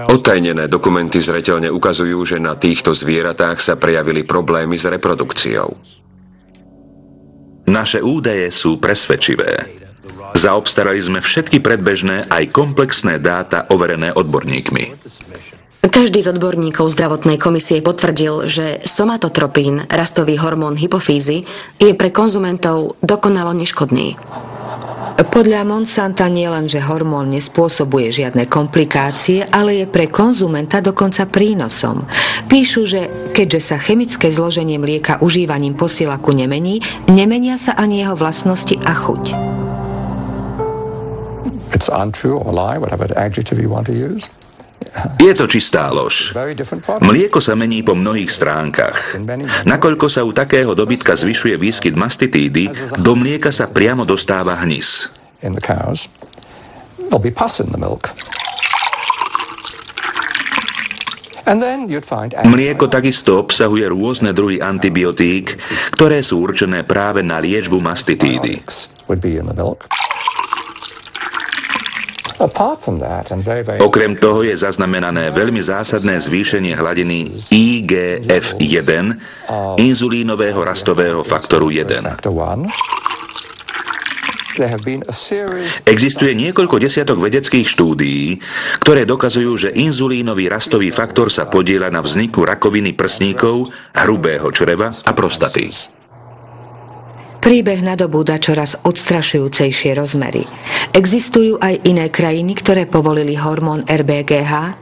Odtajnené dokumenty zreteľne ukazujú, že na týchto zvieratách sa prejavili problémy s reprodukciou. Naše údaje sú presvedčivé. Zaobstarali sme všetky predbežné aj komplexné dáta overené odborníkmi. Každý z odborníkov zdravotnej komisie potvrdil, že somatotropín, rastový hormón hypofýzy, je pre konzumentov dokonalo neškodný. Podľa Monsanta nie len, že hormón nespôsobuje žiadne komplikácie, ale je pre konzumenta dokonca prínosom. Píšu, že keďže sa chemické zloženie mlieka užívaním posielaku nemení, nemenia sa ani jeho vlastnosti a chuť. Je to čistá lož. Mlieko sa mení po mnohých stránkach. Nakoľko sa u takého dobytka zvyšuje výskyt mastitídy, do mlieka sa priamo dostáva hnis. Mlieko takisto obsahuje rôzne druhy antibiotík, ktoré sú určené práve na liečbu mastitídy. Okrem toho je zaznamenané veľmi zásadné zvýšenie hladiny IGF-1, inzulínového rastového faktoru 1. Existuje niekoľko desiatok vedeckých štúdií, ktoré dokazujú, že inzulínový rastový faktor sa podieľa na vzniku rakoviny prsníkov, hrubého čreva a prostaty. Príbeh nadobúda čoraz odstrašujúcejšie rozmery. Existujú aj iné krajiny, ktoré povolili hormón RBGH.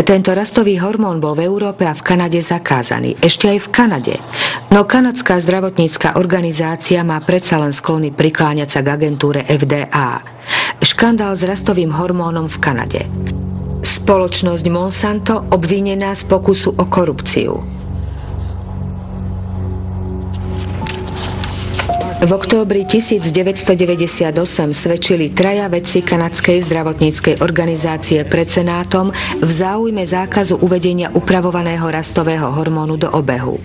Tento rastový hormón bol v Európe a v Kanade zakázaný. Ešte aj v Kanade. No kanadská zdravotnícka organizácia má predsa len sklony prikláňať sa k agentúre FDA. Škandál s rastovým hormónom v Kanade. Spoločnosť Monsanto obvinená z pokusu o korupciu. V októbri 1998 svedčili traja vedci kanadskej zdravotníckej organizácie pred Senátom v záujme zákazu uvedenia upravovaného rastového hormónu do obehu.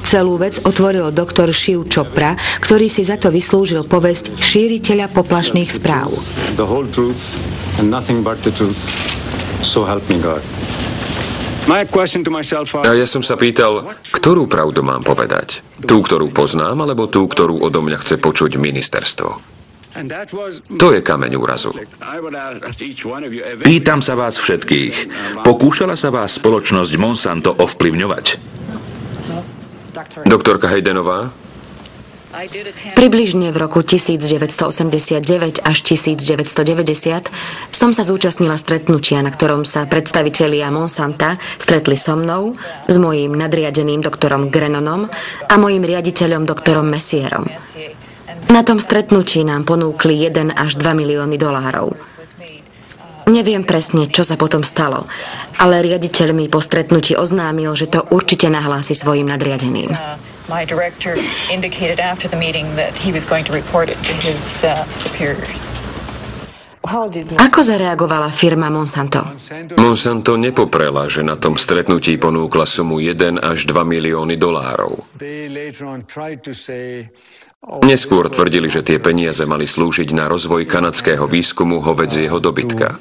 Celú vec otvoril doktor Shiv Chopra, ktorý si za to vyslúžil povesť šíriteľa poplašných správ. A ja som sa pýtal, ktorú pravdu mám povedať? Tú, ktorú poznám, alebo tú, ktorú odo mňa chce počuť ministerstvo? To je kameň úrazu. Pýtam sa vás všetkých. Pokúšala sa vás spoločnosť Monsanto ovplyvňovať? Doktorka Haydenová? Približne v roku 1989 až 1990 som sa zúčastnila stretnutia, na ktorom sa predstavitelia Monsanta stretli so mnou, s mojím nadriadeným doktorom Grennonom a mojím riaditeľom doktorom Messierom. Na tom stretnutí nám ponúkli 1 až 2 milióny dolárov. Neviem presne, čo sa potom stalo, ale riaditeľ mi po stretnutí oznámil, že to určite nahlási svojim nadriadeným. My director indicated after the meeting that he was going to report it to his superiors. Ako zareagovala firma Monsanto? Monsanto nepoprela, že na tom stretnutí ponúkla sumu 1 až 2 milióny dolárov. Neskôr tvrdili, že tie peniaze mali slúžiť na rozvoj kanadského výskumu hovedzieho dobytka.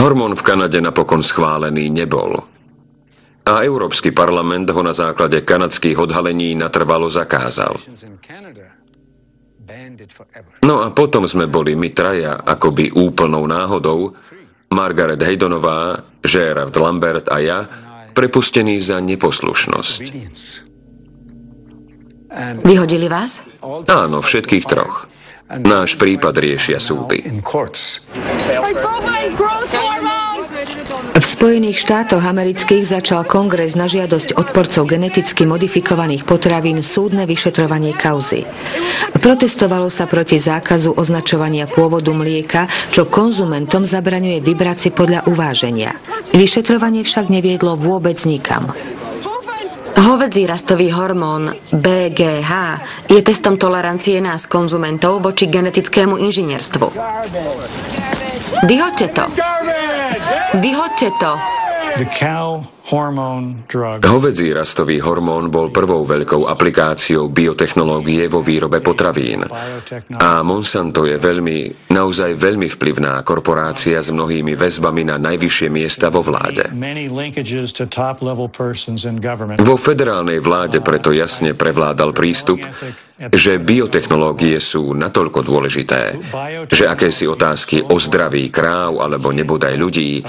Hormón v Kanade napokon schválený nebol. A Európsky parlament ho na základe kanadských odhalení natrvalo zakázal. No a potom sme boli my traja akoby úplnou náhodou, Margaret Haydenová, Gerard Lambert a ja, prepustení za neposlušnosť. Vyhodili vás? Áno, všetkých troch. Náš prípad riešia súdy. V Spojených štátoch amerických začal kongres na žiadosť odporcov geneticky modifikovaných potravín súdne vyšetrovanie kauzy. Protestovalo sa proti zákazu označovania pôvodu mlieka, čo konzumentom zabraňuje vybrať si podľa uváženia. Vyšetrovanie však neviedlo vôbec nikam. Hovedzí rastový hormón BGH je testom tolerancie nás konzumentov voči genetickému inžinierstvu. Vyhoďte to! Vyhoďte to! Hovedzí rastový hormón bol prvou veľkou aplikáciou biotechnológie vo výrobe potravín. A Monsanto je naozaj veľmi vplyvná korporácia s mnohými väzbami na najvyššie miesta vo vláde. Vo federálnej vláde preto jasne prevládal prístup, že biotechnológie sú natoľko dôležité, že akési otázky o zdraví kráv alebo nebodaj ľudí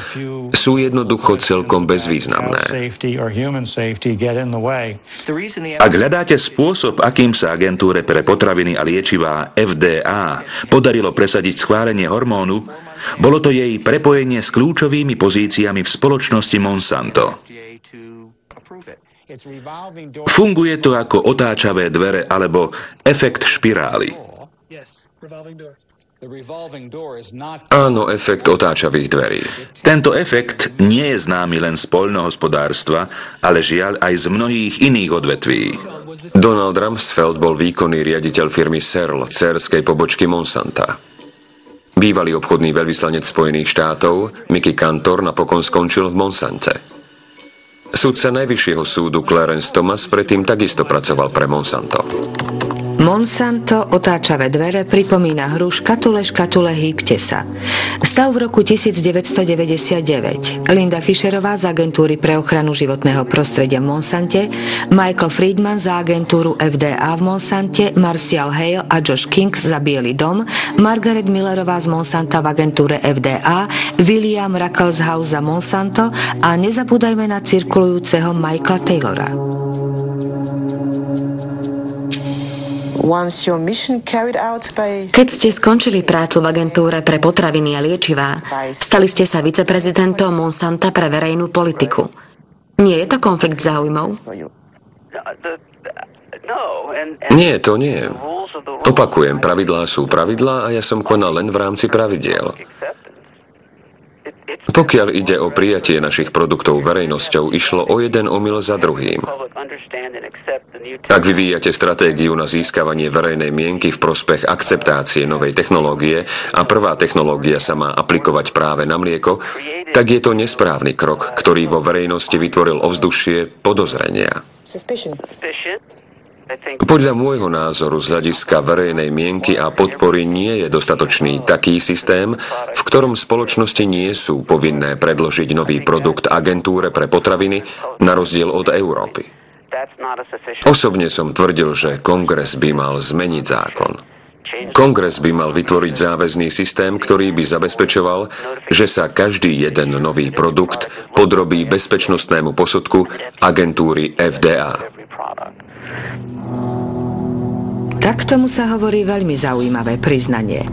sú jednoducho celkom bezvýznamné. Ak hľadáte spôsob, akým sa agentúre pre potraviny a liečivá FDA podarilo presadiť schválenie hormónu, bolo to jej prepojenie s kľúčovými pozíciami v spoločnosti Monsanto. Funguje to ako otáčavé dvere alebo efekt špirály. Áno, efekt otáčavých dverí. Tento efekt nie je známy len z poľnohospodárstva, ale žiaľ aj z mnohých iných odvetví. Donald Rumsfeld bol výkonný riaditeľ firmy Searle, dcérskej pobočky Monsanta. Bývalý obchodný veľvyslanec Spojených štátov, Mickey Cantor, napokon skončil v Monsante. Sudca Najvyššieho súdu Clarence Thomas predtým takisto pracoval pre Monsanto. Monsanto, otáčavé dvere, pripomína hru škatule, hýbte sa. Stav v roku 1999. Linda Fischerová z agentúry pre ochranu životného prostredia v Monsante, Michael Friedman za agentúru FDA v Monsante, Marcial Hale a Josh King za Biely dom, Margaret Millerová z Monsanta v agentúre FDA, William Ruckelshaus za Monsanto a nezabúdajme na cirkulujúceho Michaela Taylora. Keď ste skončili prácu v agentúre pre potraviny a liečivá, stali ste sa viceprezidentom Monsanta pre verejnú politiku. Nie je to konflikt záujmov? Nie, to nie. Opakujem, pravidlá sú pravidlá a ja som konal len v rámci pravidiel. Pokiaľ ide o prijatie našich produktov verejnosťou, išlo o jeden omyl za druhým. Ak vyvíjate stratégiu na získavanie verejnej mienky v prospech akceptácie novej technológie a prvá technológia sa má aplikovať práve na mlieko, tak je to nesprávny krok, ktorý vo verejnosti vytvoril ovzdušie podozrenia. Podľa môjho názoru z hľadiska verejnej mienky a podpory nie je dostatočný taký systém, v ktorom spoločnosti nie sú povinné predložiť nový produkt agentúre pre potraviny na rozdiel od Európy. Osobne som tvrdil, že Kongres by mal zmeniť zákon. Kongres by mal vytvoriť záväzný systém, ktorý by zabezpečoval, že sa každý jeden nový produkt podrobí bezpečnostnému posudku agentúry FDA. Tak tomu sa hovorí veľmi zaujímavé priznanie.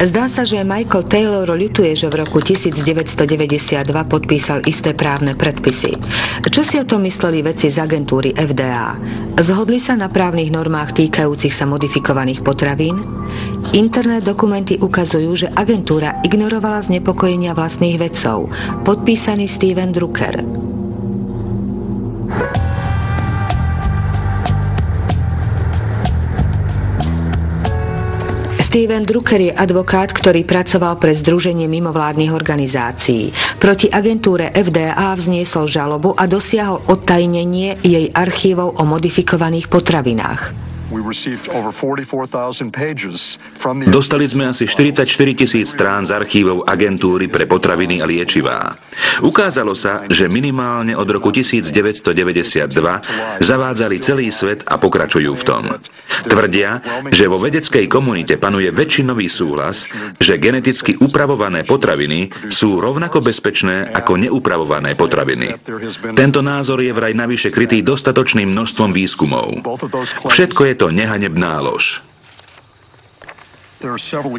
Zdá sa, že Michael Taylor ľutuje, že v roku 1992 podpísal isté právne predpisy. Čo si o tom mysleli vedci z agentúry FDA? Zhodli sa na právnych normách týkajúcich sa modifikovaných potravín? Interné dokumenty ukazujú, že agentúra ignorovala znepokojenia vlastných vedcov. Podpísaný Steven Drucker. Steven Drucker je advokát, ktorý pracoval pre Združenie mimovládnych organizácií. Proti agentúre FDA vzniesol žalobu a dosiahol odtajnenie jej archívov o modifikovaných potravinách. Dostali sme asi 44 000 strán z archívov agentúry pre potraviny a liečivá. Ukázalo sa, že minimálne od roku 1992 zavádzali celý svet a pokračujú v tom. Tvrdia, že vo vedeckej komunite panuje väčšinový súhlas, že geneticky upravované potraviny sú rovnako bezpečné ako neupravované potraviny. Tento názor je vraj navyše krytý dostatočným množstvom výskumov. Všetko je to nehanebná lož.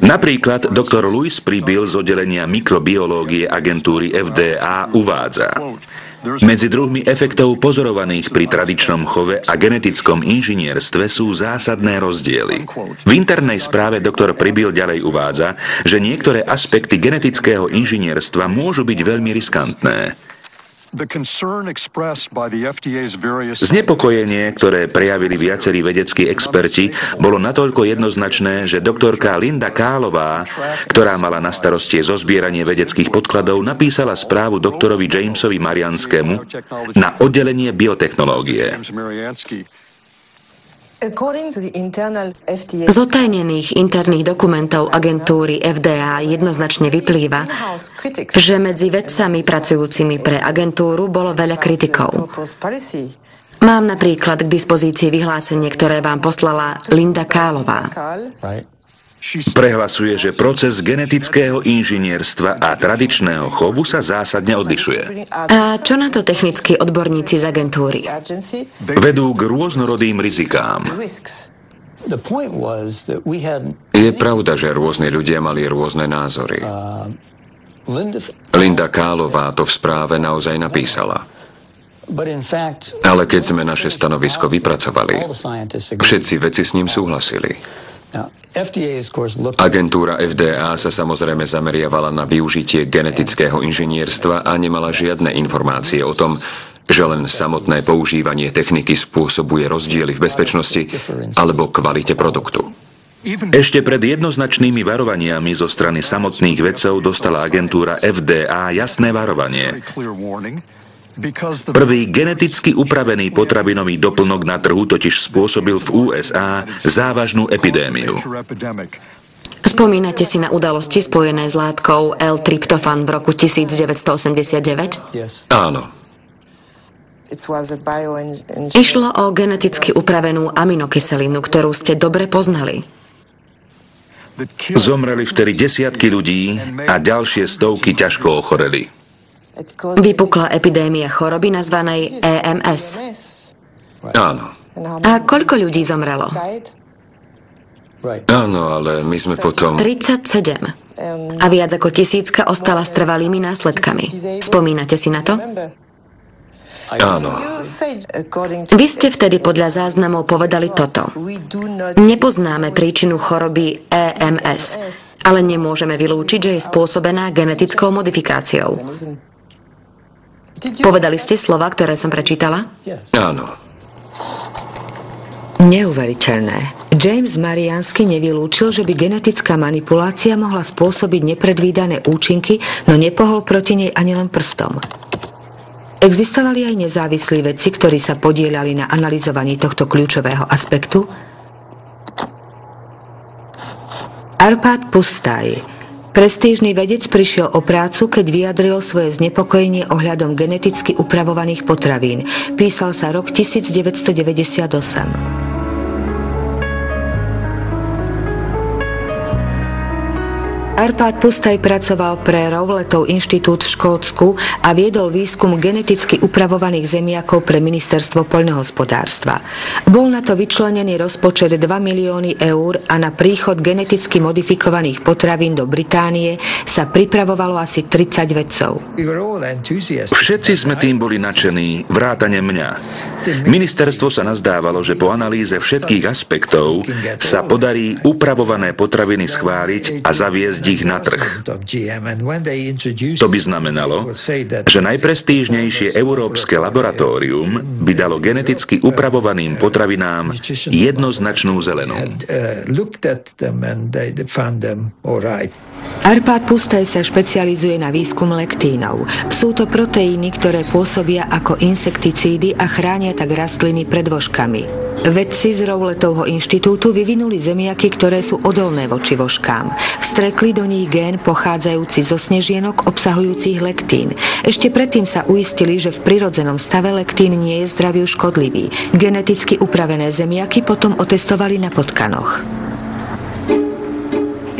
Napríklad doktor Louis Pribyl z oddelenia mikrobiológie agentúry FDA uvádza: medzi druhmi efektov pozorovaných pri tradičnom chove a genetickom inžinierstve sú zásadné rozdiely. V internej správe doktor Pribyl ďalej uvádza, že niektoré aspekty genetického inžinierstva môžu byť veľmi riskantné. Znepokojenie, ktoré prejavili viacerí vedeckí experti, bolo natoľko jednoznačné, že doktorka Linda Kálová, ktorá mala na starosti zozbieranie vedeckých podkladov, napísala správu doktorovi Jamesovi Marianskému na oddelenie biotechnológie. Z otajnených interných dokumentov agentúry FDA jednoznačne vyplýva, že medzi vedcami pracujúcimi pre agentúru bolo veľa kritikov. Mám napríklad k dispozícii vyhlásenie, ktoré vám poslala Linda Kálová. Prehlasuje, že proces genetického inžinierstva a tradičného chovu sa zásadne odlišuje. A čo na to technickí odborníci z agentúry? Vedú k rôznorodým rizikám. Je pravda, že rôzni ľudia mali rôzne názory. Linda Kálová to v správe naozaj napísala. Ale keď sme naše stanovisko vypracovali, všetci vedci s ním súhlasili. Agentúra FDA sa samozrejme zameriavala na využitie genetického inžinierstva a nemala žiadne informácie o tom, že len samotné používanie techniky spôsobuje rozdiely v bezpečnosti alebo kvalite produktu. Ešte pred jednoznačnými varovaniami zo strany samotných vedcov dostala agentúra FDA jasné varovanie. Prvý geneticky upravený potravinový doplnok na trhu totiž spôsobil v USA závažnú epidémiu. Spomínate si na udalosti spojené s látkou L-tryptofan v roku 1989? Áno. Išlo o geneticky upravenú aminokyselinu, ktorú ste dobre poznali. Zomreli vtedy desiatky ľudí a ďalšie stovky ťažko ochoreli. Vypukla epidémia choroby nazvanej EMS. Áno. A koľko ľudí zomrelo? Áno, ale my sme potom... 37. A viac ako 1000 ostala s trvalými následkami. Spomínate si na to? Áno. Vy ste vtedy podľa záznamov povedali toto. Nepoznáme príčinu choroby EMS, ale nemôžeme vylúčiť, že je spôsobená genetickou modifikáciou. Povedali ste slova, ktoré som prečítala? Áno. Neuveriteľné. James Mariansky nevylúčil, že by genetická manipulácia mohla spôsobiť nepredvídané účinky, no nepohol proti nej ani len prstom. Existovali aj nezávislí vedci, ktorí sa podieľali na analyzovaní tohto kľúčového aspektu? Arpad Pusztai, prestížny vedec, prišiel o prácu, keď vyjadril svoje znepokojenie ohľadom geneticky upravovaných potravín. Písal sa rok 1998. Arpad Pusztai pracoval pre Rowlettov inštitút v Škótsku a viedol výskum geneticky upravovaných zemiakov pre ministerstvo poľnohospodárstva. Bol na to vyčlenený rozpočet 2 milióny eur a na príchod geneticky modifikovaných potravín do Británie sa pripravovalo asi 30 vedcov. Všetci sme tým boli nadšení, vrátane mňa. Ministerstvo sa nazdávalo, že po analýze všetkých aspektov sa podarí upravované potraviny schváliť a zaviesť ich na trh. To by znamenalo, že najprestížnejšie európske laboratórium by dalo geneticky upravovaným potravinám jednoznačnú zelenú. Arpad Pusztai sa špecializuje na výskum lektínov. Sú to proteíny, ktoré pôsobia ako insekticídy a chránia tak rastliny pred vožkami. Vedci z Rowlettovho inštitútu vyvinuli zemiaky, ktoré sú odolné voči vožkám. Vstrekli do nich gén pochádzajúci zo snežienok obsahujúcich lektín. Ešte predtým sa uistili, že v prirodzenom stave lektín nie je zdraviu škodlivý. Geneticky upravené zemiaky potom otestovali na potkanoch.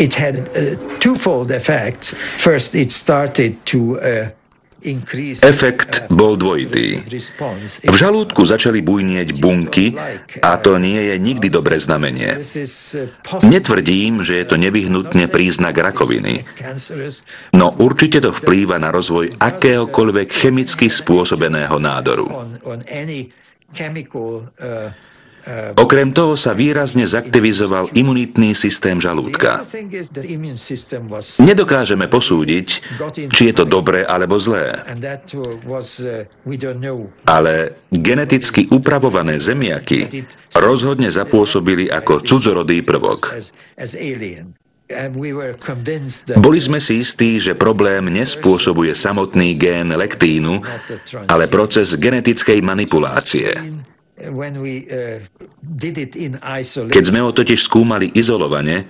It had twofold effects. First, it started to Efekt bol dvojitý. V žalúdku začali bujnieť bunky a to nie je nikdy dobré znamenie. Netvrdím, že je to nevyhnutne príznak rakoviny, no určite to vplýva na rozvoj akéhokoľvek chemicky spôsobeného nádoru. Okrem toho sa výrazne zaktivizoval imunitný systém žalúdka. Nedokážeme posúdiť, či je to dobré alebo zlé. Ale geneticky upravované zemiaky rozhodne zapôsobili ako cudzorodý prvok. Boli sme si istí, že problém nespôsobuje samotný gén lektínu, ale proces genetickej manipulácie. Keď sme ho totiž skúmali izolovane,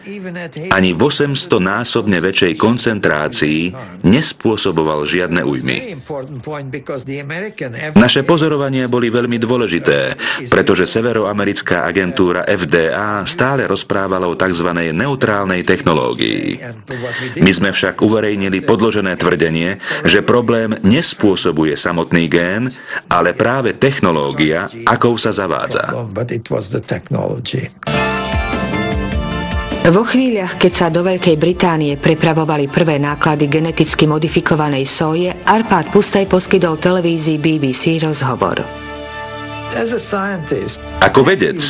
ani v 800-násobne väčšej koncentrácii nespôsoboval žiadne újmy. Naše pozorovania boli veľmi dôležité, pretože severoamerická agentúra FDA stále rozprávala o tzv. Neutrálnej technológii. My sme však uverejnili podložené tvrdenie, že problém nespôsobuje samotný gén, ale práve technológia, akou sa zavádza. Vo chvíľach, keď sa do Veľkej Británie prepravovali prvé náklady geneticky modifikovanej soje, Arpad Pusztai poskytol televízii BBC rozhovor. Ako vedec,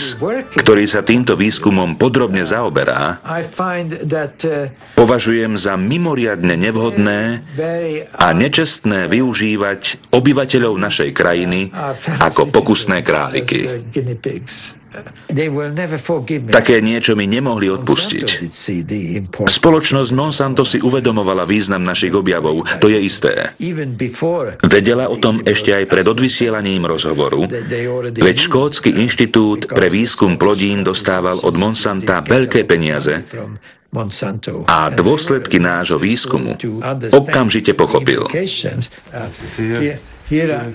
ktorý sa týmto výskumom podrobne zaoberá, považujem za mimoriadne nevhodné a nečestné využívať obyvateľov našej krajiny ako pokusné králiky. Také niečo mi nemohli odpustiť. Spoločnosť Monsanto si uvedomovala význam našich objavov, to je isté. Vedela o tom ešte aj pred odvysielaním rozhovoru, veď Škótsky inštitút pre výskum plodín dostával od Monsanta veľké peniaze a dôsledky nášho výskumu okamžite pochopil.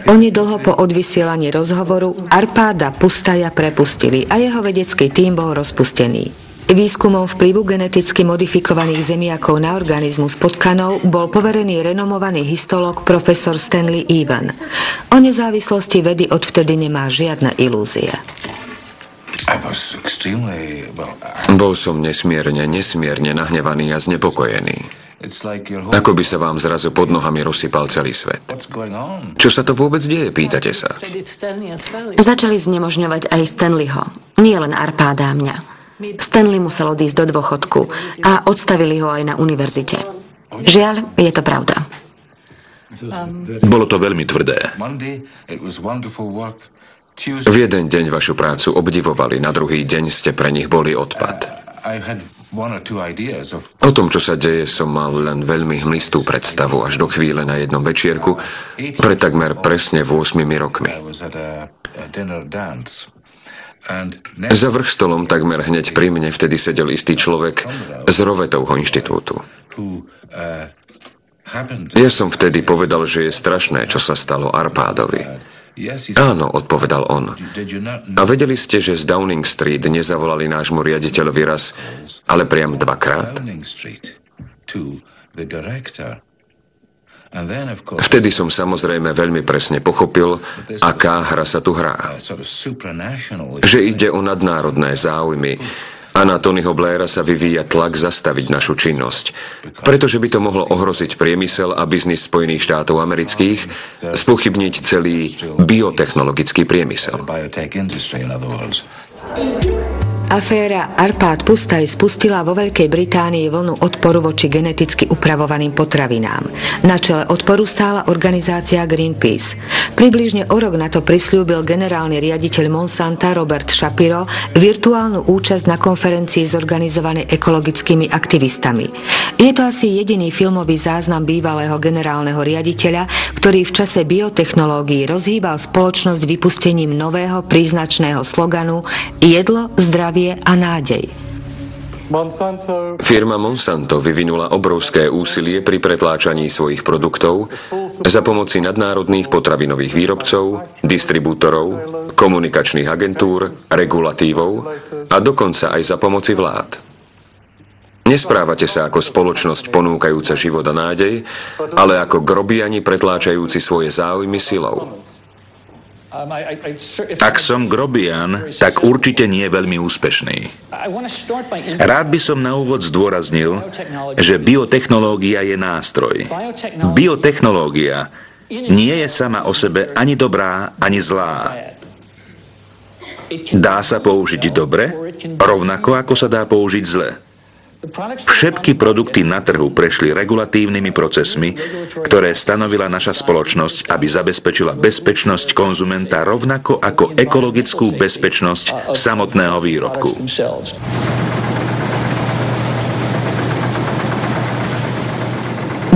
Onedlho po odvysielaní rozhovoru Arpáda Pustaja prepustili a jeho vedecký tím bol rozpustený. Výskumom vplyvu geneticky modifikovaných zemiakov na organizmus potkanov bol poverený renomovaný histológ profesor Stanley Evan. O nezávislosti vedy odvtedy nemá žiadne ilúzie. Bol som nesmierne nahnevaný a znepokojený. Ako by sa vám zrazu pod nohami rozsypal celý svet. Čo sa to vôbec deje, pýtate sa? Začali znemožňovať aj Stanleyho, nie len Arpáda a mňa. Stanley musel odísť do dôchodku a odstavili ho aj na univerzite. Žiaľ, je to pravda. Bolo to veľmi tvrdé. V jeden deň vašu prácu obdivovali, na druhý deň ste pre nich boli odpad. O tom, čo sa deje, som mal len veľmi hmlistú predstavu až do chvíle na jednom večierku pred takmer presne 8 rokmi. Za vrch stolom takmer hneď pri mne vtedy sedel istý človek z Rovetovho inštitútu. Ja som vtedy povedal, že je strašné, čo sa stalo Arpádovi. Áno, odpovedal on. A vedeli ste, že z Downing Street nezavolali nášmu riaditeľovi raz, ale priam dvakrát? Vtedy som samozrejme veľmi presne pochopil, aká hra sa tu hrá. Že ide o nadnárodné záujmy, a na Tonyho Blaira sa vyvíja tlak zastaviť našu činnosť, pretože by to mohlo ohroziť priemysel a biznis Spojených štátov amerických, spochybniť celý biotechnologický priemysel. Aféra Arpád Pustaj spustila vo Veľkej Británii vlnu odporu voči geneticky upravovaným potravinám. Na čele odporu stála organizácia Greenpeace. Približne o rok na to prisľúbil generálny riaditeľ Monsanta Robert Shapiro virtuálnu účasť na konferencii zorganizovanej ekologickými aktivistami. Je to asi jediný filmový záznam bývalého generálneho riaditeľa, ktorý v čase biotechnológií rozhýbal spoločnosť vypustením nového príznačného sloganu Jedlo, zdravie a nádej. Firma Monsanto vyvinula obrovské úsilie pri pretláčaní svojich produktov za pomoci nadnárodných potravinových výrobcov, distribútorov, komunikačných agentúr, regulatívov a dokonca aj za pomoci vlád. Nesprávate sa ako spoločnosť ponúkajúca život a nádej, ale ako grobiani pretláčajúci svoje záujmy silou. Ak som grobian, tak určite nie veľmi úspešný. Rád by som na úvod zdôraznil, že biotechnológia je nástroj. Biotechnológia nie je sama o sebe ani dobrá, ani zlá. Dá sa použiť dobre, rovnako ako sa dá použiť zle. Všetky produkty na trhu prešli regulatívnymi procesmi, ktoré stanovila naša spoločnosť, aby zabezpečila bezpečnosť konzumenta rovnako ako ekologickú bezpečnosť samotného výrobku.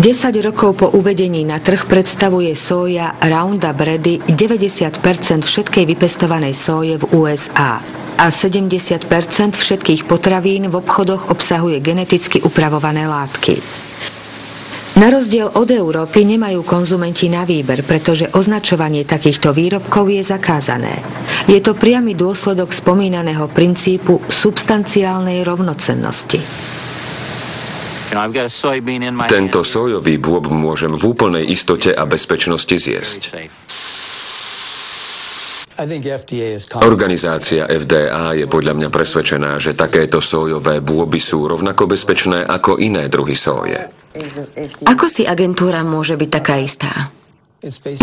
Desať rokov po uvedení na trh predstavuje sója Roundup Ready 90% všetkej vypestovanej sóje v USA. A 70% všetkých potravín v obchodoch obsahuje geneticky upravované látky. Na rozdiel od Európy nemajú konzumenti na výber, pretože označovanie takýchto výrobkov je zakázané. Je to priamy dôsledok spomínaného princípu substanciálnej rovnocennosti. Tento sojový bôb môžem v úplnej istote a bezpečnosti zjesť. Organizácia FDA je podľa mňa presvedčená, že takéto sójové bôby sú rovnako bezpečné ako iné druhy sóje. Ako si agentúra môže byť taká istá?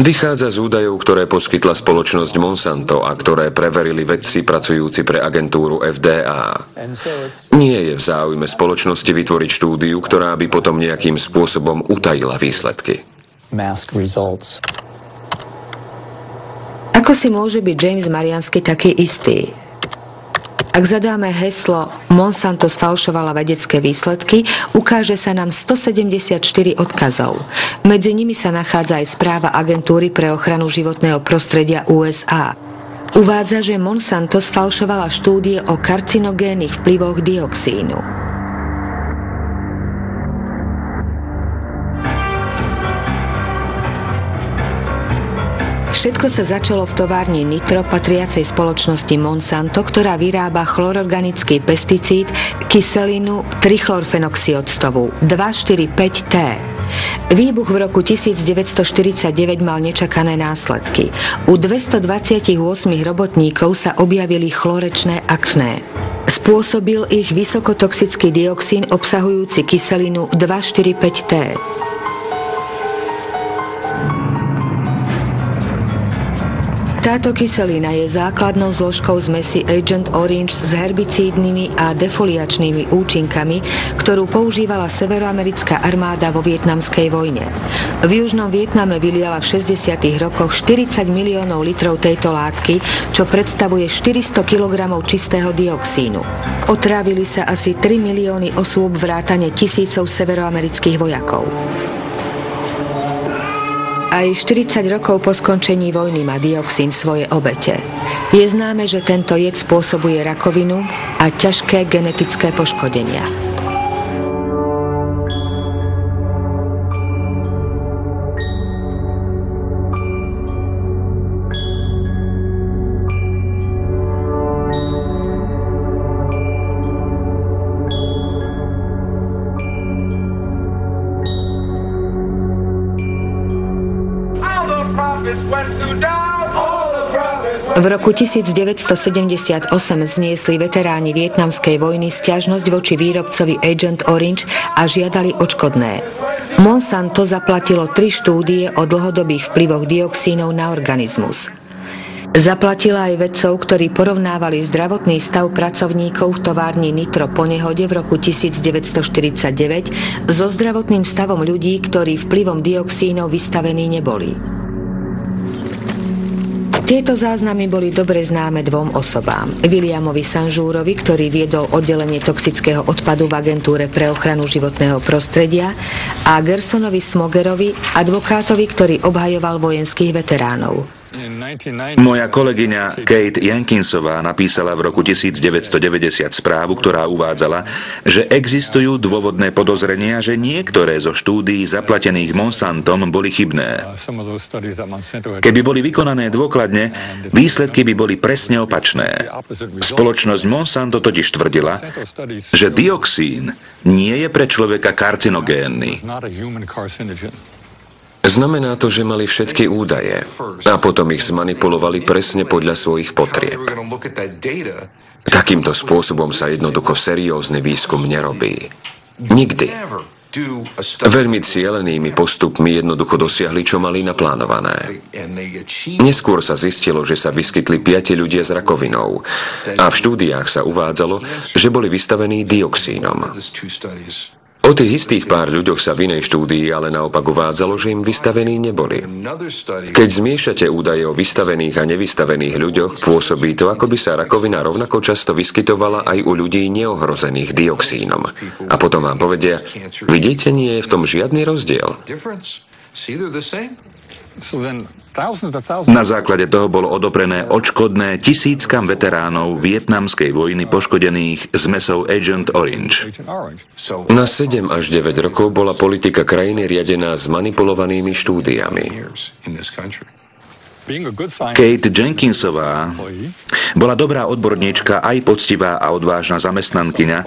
Vychádza z údajov, ktoré poskytla spoločnosť Monsanto a ktoré preverili vedci pracujúci pre agentúru FDA. Nie je v záujme spoločnosti vytvoriť štúdiu, ktorá by potom nejakým spôsobom utajila výsledky. Ako si môže byť James Mariansky taký istý? Ak zadáme heslo Monsanto sfalšovala vedecké výsledky, ukáže sa nám 174 odkazov. Medzi nimi sa nachádza aj správa Agentúry pre ochranu životného prostredia USA. Uvádza, že Monsanto sfalšovala štúdie o karcinogénnych vplyvoch dioxínu. Všetko sa začalo v továrni Nitro patriacej spoločnosti Monsanto, ktorá vyrába chlororganický pesticíd kyselinu trichlorfenoxioctovú 2,4,5-T. Výbuch v roku 1949 mal nečakané následky. U 228 robotníkov sa objavili chlorečné akné. Spôsobil ich vysokotoxický dioxín obsahujúci kyselinu 2,4,5-T. Táto kyselina je základnou zložkou zmesi Agent Orange s herbicídnymi a defoliačnými účinkami, ktorú používala severoamerická armáda vo vietnamskej vojne. V južnom Vietname vyliala v 60. rokoch 40 miliónov litrov tejto látky, čo predstavuje 400 kg čistého dioxínu. Otrávili sa asi 3 milióny osôb vrátane tisícov severoamerických vojakov. Aj 40 rokov po skončení vojny má dioxín svoje obete. Je známe, že tento jed spôsobuje rakovinu a ťažké genetické poškodenia. V roku 1978 zniesli veteráni vietnamskej vojny sťažnosť voči výrobcovi Agent Orange a žiadali odškodné. Monsanto zaplatilo 3 štúdie o dlhodobých vplyvoch dioxínov na organizmus. Zaplatila aj vedcov, ktorí porovnávali zdravotný stav pracovníkov v továrni Nitro po nehode v roku 1949 so zdravotným stavom ľudí, ktorí vplyvom dioxínov vystavení neboli. Tieto záznamy boli dobre známe dvom osobám. Williamovi Sanžúrovi, ktorý viedol oddelenie toxického odpadu v agentúre pre ochranu životného prostredia, a Gersonovi Smogerovi, advokátovi, ktorý obhajoval vojenských veteránov. Moja kolegyňa Kate Jenkinsová napísala v roku 1990 správu, ktorá uvádzala, že existujú dôvodné podozrenia, že niektoré zo štúdií zaplatených Monsantom boli chybné. Keby boli vykonané dôkladne, výsledky by boli presne opačné. Spoločnosť Monsanto totiž tvrdila, že dioxín nie je pre človeka karcinogénny. Znamená to, že mali všetky údaje a potom ich zmanipulovali presne podľa svojich potrieb. Takýmto spôsobom sa jednoducho seriózny výskum nerobí. Nikdy. Veľmi cielenými postupmi jednoducho dosiahli, čo mali naplánované. Neskôr sa zistilo, že sa vyskytli 5 ľudia s rakovinou a v štúdiách sa uvádzalo, že boli vystavení dioxínom. O tých istých pár ľuďoch sa v inej štúdii ale naopak uvádzalo, že im vystavení neboli. Keď zmiešate údaje o vystavených a nevystavených ľuďoch, pôsobí to, ako by sa rakovina rovnako často vyskytovala aj u ľudí neohrozených dioxínom. A potom vám povedia, vidíte, nie je v tom žiadny rozdiel. Na základe toho bolo odoprené odškodné tisíckam veteránov vietnamskej vojny poškodených zmesou Agent Orange. Na 7 až 9 rokov bola politika krajiny riadená zmanipulovanými štúdiami. Kate Jenkinsová bola dobrá odborníčka, aj poctivá a odvážna zamestnankyňa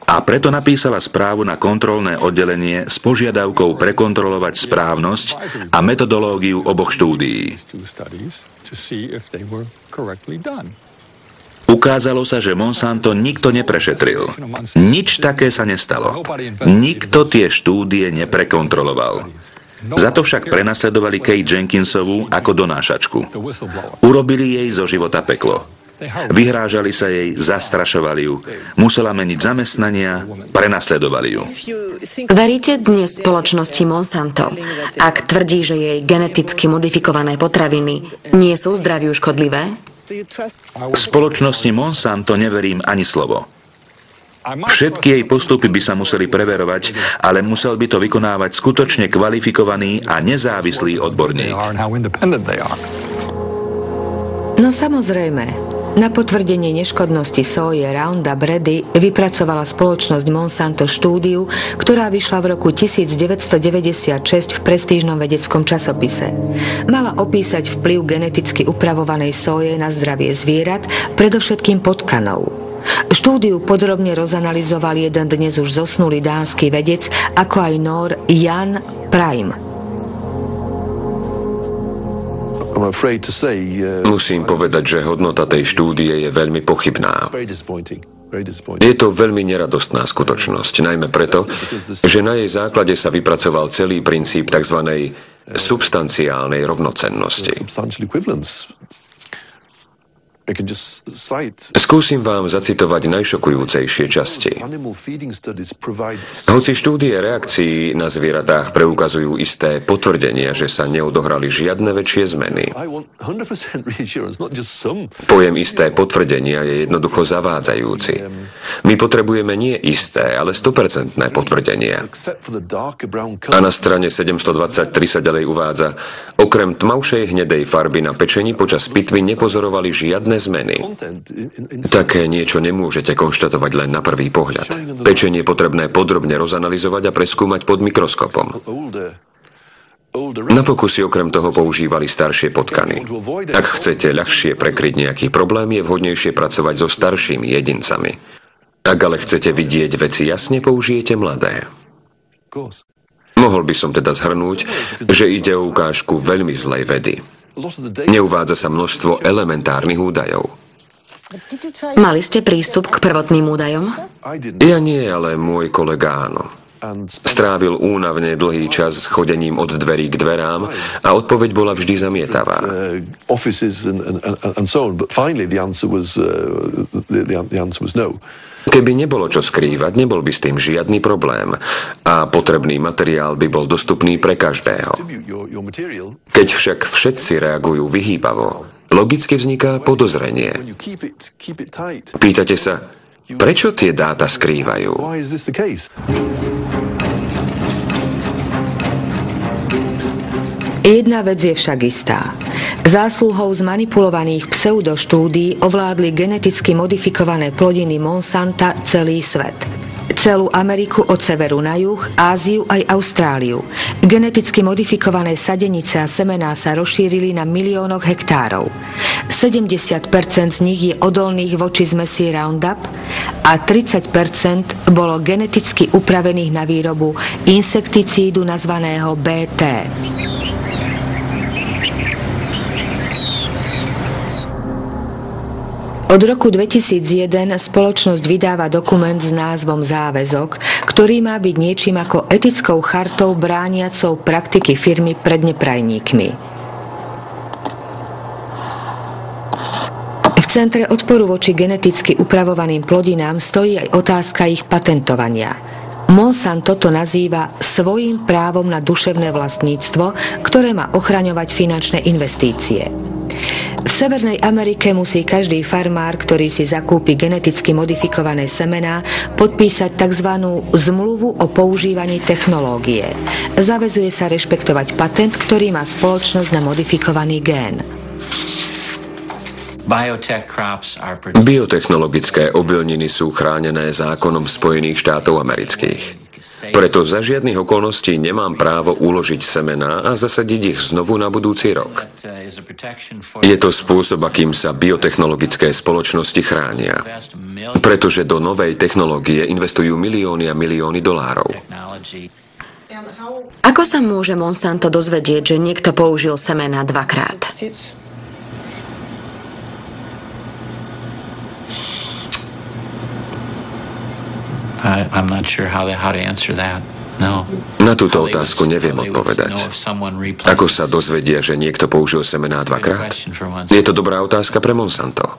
a preto napísala správu na kontrolné oddelenie s požiadavkou prekontrolovať správnosť a metodológiu oboch štúdií. Ukázalo sa, že Monsanto nikto neprešetril. Nič také sa nestalo. Nikto tie štúdie neprekontroloval. Za to však prenasledovali Kate Jenkinsovú ako donášačku. Urobili jej zo života peklo. Vyhrážali sa jej, zastrašovali ju. Musela meniť zamestnania, prenasledovali ju. Veríte dnes spoločnosti Monsanto, ak tvrdí, že jej geneticky modifikované potraviny nie sú zdraviu škodlivé? Spoločnosti Monsanto neverím ani slovo. Všetky jej postupy by sa museli preverovať, ale musel by to vykonávať skutočne kvalifikovaný a nezávislý odborník. No samozrejme, na potvrdenie neškodnosti soje Roundup Ready vypracovala spoločnosť Monsanto štúdiu, ktorá vyšla v roku 1996 v prestížnom vedeckom časopise. Mala opísať vplyv geneticky upravovanej soje na zdravie zvierat, predovšetkým potkanov. Štúdiu podrobne rozanalizoval jeden dnes už zosnulý dánsky vedec, ako aj Nór Jan Prime. Musím povedať, že hodnota tej štúdie je veľmi pochybná. Je to veľmi neradostná skutočnosť, najmä preto, že na jej základe sa vypracoval celý princíp tzv. Substanciálnej rovnocennosti. Skúsim vám zacitovať najšokujúcejšie časti. Hoci štúdie reakcií na zvieratách preukazujú isté potvrdenia, že sa neodohrali žiadne väčšie zmeny. Pojem isté potvrdenia je jednoducho zavádzajúci. My potrebujeme nie isté, ale 100% potvrdenia. A na strane 723 sa ďalej uvádza, okrem tmavšej hnedej farby na pečení počas pitvy nepozorovali žiadne zmeny. Také niečo nemôžete konštatovať len na prvý pohľad. Pečenie je potrebné podrobne rozanalizovať a preskúmať pod mikroskopom. Na pokusy okrem toho používali staršie potkany. Ak chcete ľahšie prekryť nejaký problém, je vhodnejšie pracovať so staršími jedincami. Ak ale chcete vidieť veci jasne, použijete mladé. Mohol by som teda zhrnúť, že ide o ukážku veľmi zlej vedy. Neuvádza sa množstvo elementárnych údajov. Mali ste prístup k prvotným údajom? Ja nie, ale môj kolega áno. Strávil únavne dlhý čas chodením od dverí k dverám a odpoveď bola vždy zamietavá. Keby nebolo čo skrývať, nebol by s tým žiadny problém a potrebný materiál by bol dostupný pre každého. Keď však všetci reagujú vyhýbavo, logicky vzniká podozrenie. Pýtate sa, prečo tie dáta skrývajú? Jedna vec je však istá. Zásluhou zmanipulovaných pseudoštúdií ovládli geneticky modifikované plodiny Monsanta celý svet. Celú Ameriku od severu na juh, Áziu aj Austráliu. Geneticky modifikované sadenice a semená sa rozšírili na miliónoch hektárov. 70% z nich je odolných voči zmesi Roundup a 30% bolo geneticky upravených na výrobu insekticídu nazvaného BT. Od roku 2001 spoločnosť vydáva dokument s názvom Záväzok, ktorý má byť niečím ako etickou chartou brániacou praktiky firmy pred neprajníkmi. V centre odporu voči geneticky upravovaným plodinám stojí aj otázka ich patentovania. Monsanto to nazýva svojím právom na duševné vlastníctvo, ktoré má ochraňovať finančné investície. V Severnej Amerike musí každý farmár, ktorý si zakúpi geneticky modifikované semená, podpísať tzv. Zmluvu o používaní technológie. Zaväzuje sa rešpektovať patent, ktorý má spoločnosť na modifikovaný gén. Biotechnologické obilniny sú chránené zákonom Spojených štátov amerických. Preto za žiadnych okolností nemám právo uložiť semená a zasadiť ich znovu na budúci rok. Je to spôsob, akým sa biotechnologické spoločnosti chránia. Pretože do novej technológie investujú milióny a milióny dolárov. Ako sa môže Monsanto dozvedieť, že niekto použil semená dvakrát? I'm not sure how to answer that. No. Na túto otázku neviem odpovedať. Ako sa dozvedia, že niekto použil semená dvakrát? Je to dobrá otázka pre Monsanto.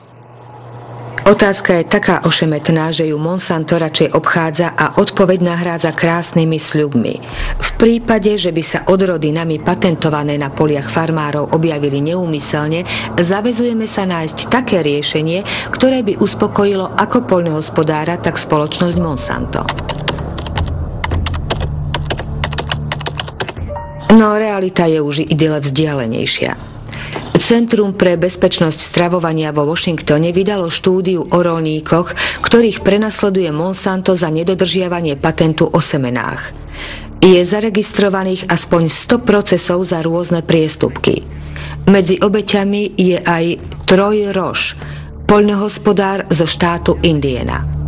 Otázka je taká ošemetná, že ju Monsanto radšej obchádza a odpoveď nahrádza krásnymi sľubmi. V prípade, že by sa odrody nami patentované na poliach farmárov objavili neúmyselne, zaväzujeme sa nájsť také riešenie, ktoré by uspokojilo ako poľnohospodára, tak spoločnosť Monsanto. No realita je už idyle vzdialenejšia. Centrum pre bezpečnosť stravovania vo Washingtone vydalo štúdiu o roľníkoch, ktorých prenasleduje Monsanto za nedodržiavanie patentu o semenách. Je zaregistrovaných aspoň 100 procesov za rôzne priestupky. Medzi obeťami je aj Troy Roche, poľnohospodár zo štátu Indiana.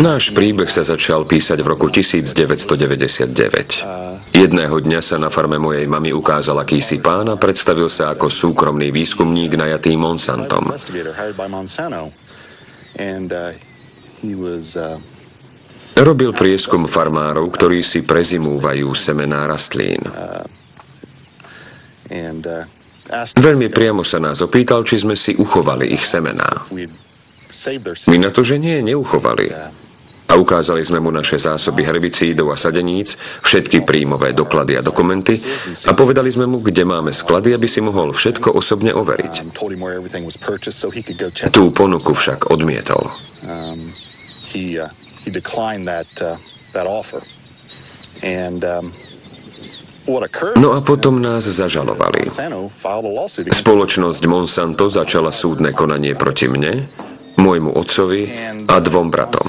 Náš príbeh sa začal písať v roku 1999. Jedného dňa sa na farme mojej mamy ukázal akýsi pán a predstavil sa ako súkromný výskumník najatý Monsantom. Robil prieskum farmárov, ktorí si prezimúvajú semená rastlín. Veľmi priamo sa nás opýtal, či sme si uchovali ich semená. My na to, že nie, neuchovali. A ukázali sme mu naše zásoby herbicídov a sadeníc, všetky príjmové doklady a dokumenty a povedali sme mu, kde máme sklady, aby si mohol všetko osobne overiť. Tú ponuku však odmietol. No a potom nás zažalovali. Spoločnosť Monsanto začala súdne konanie proti mne, môjmu otcovi a 2 bratom.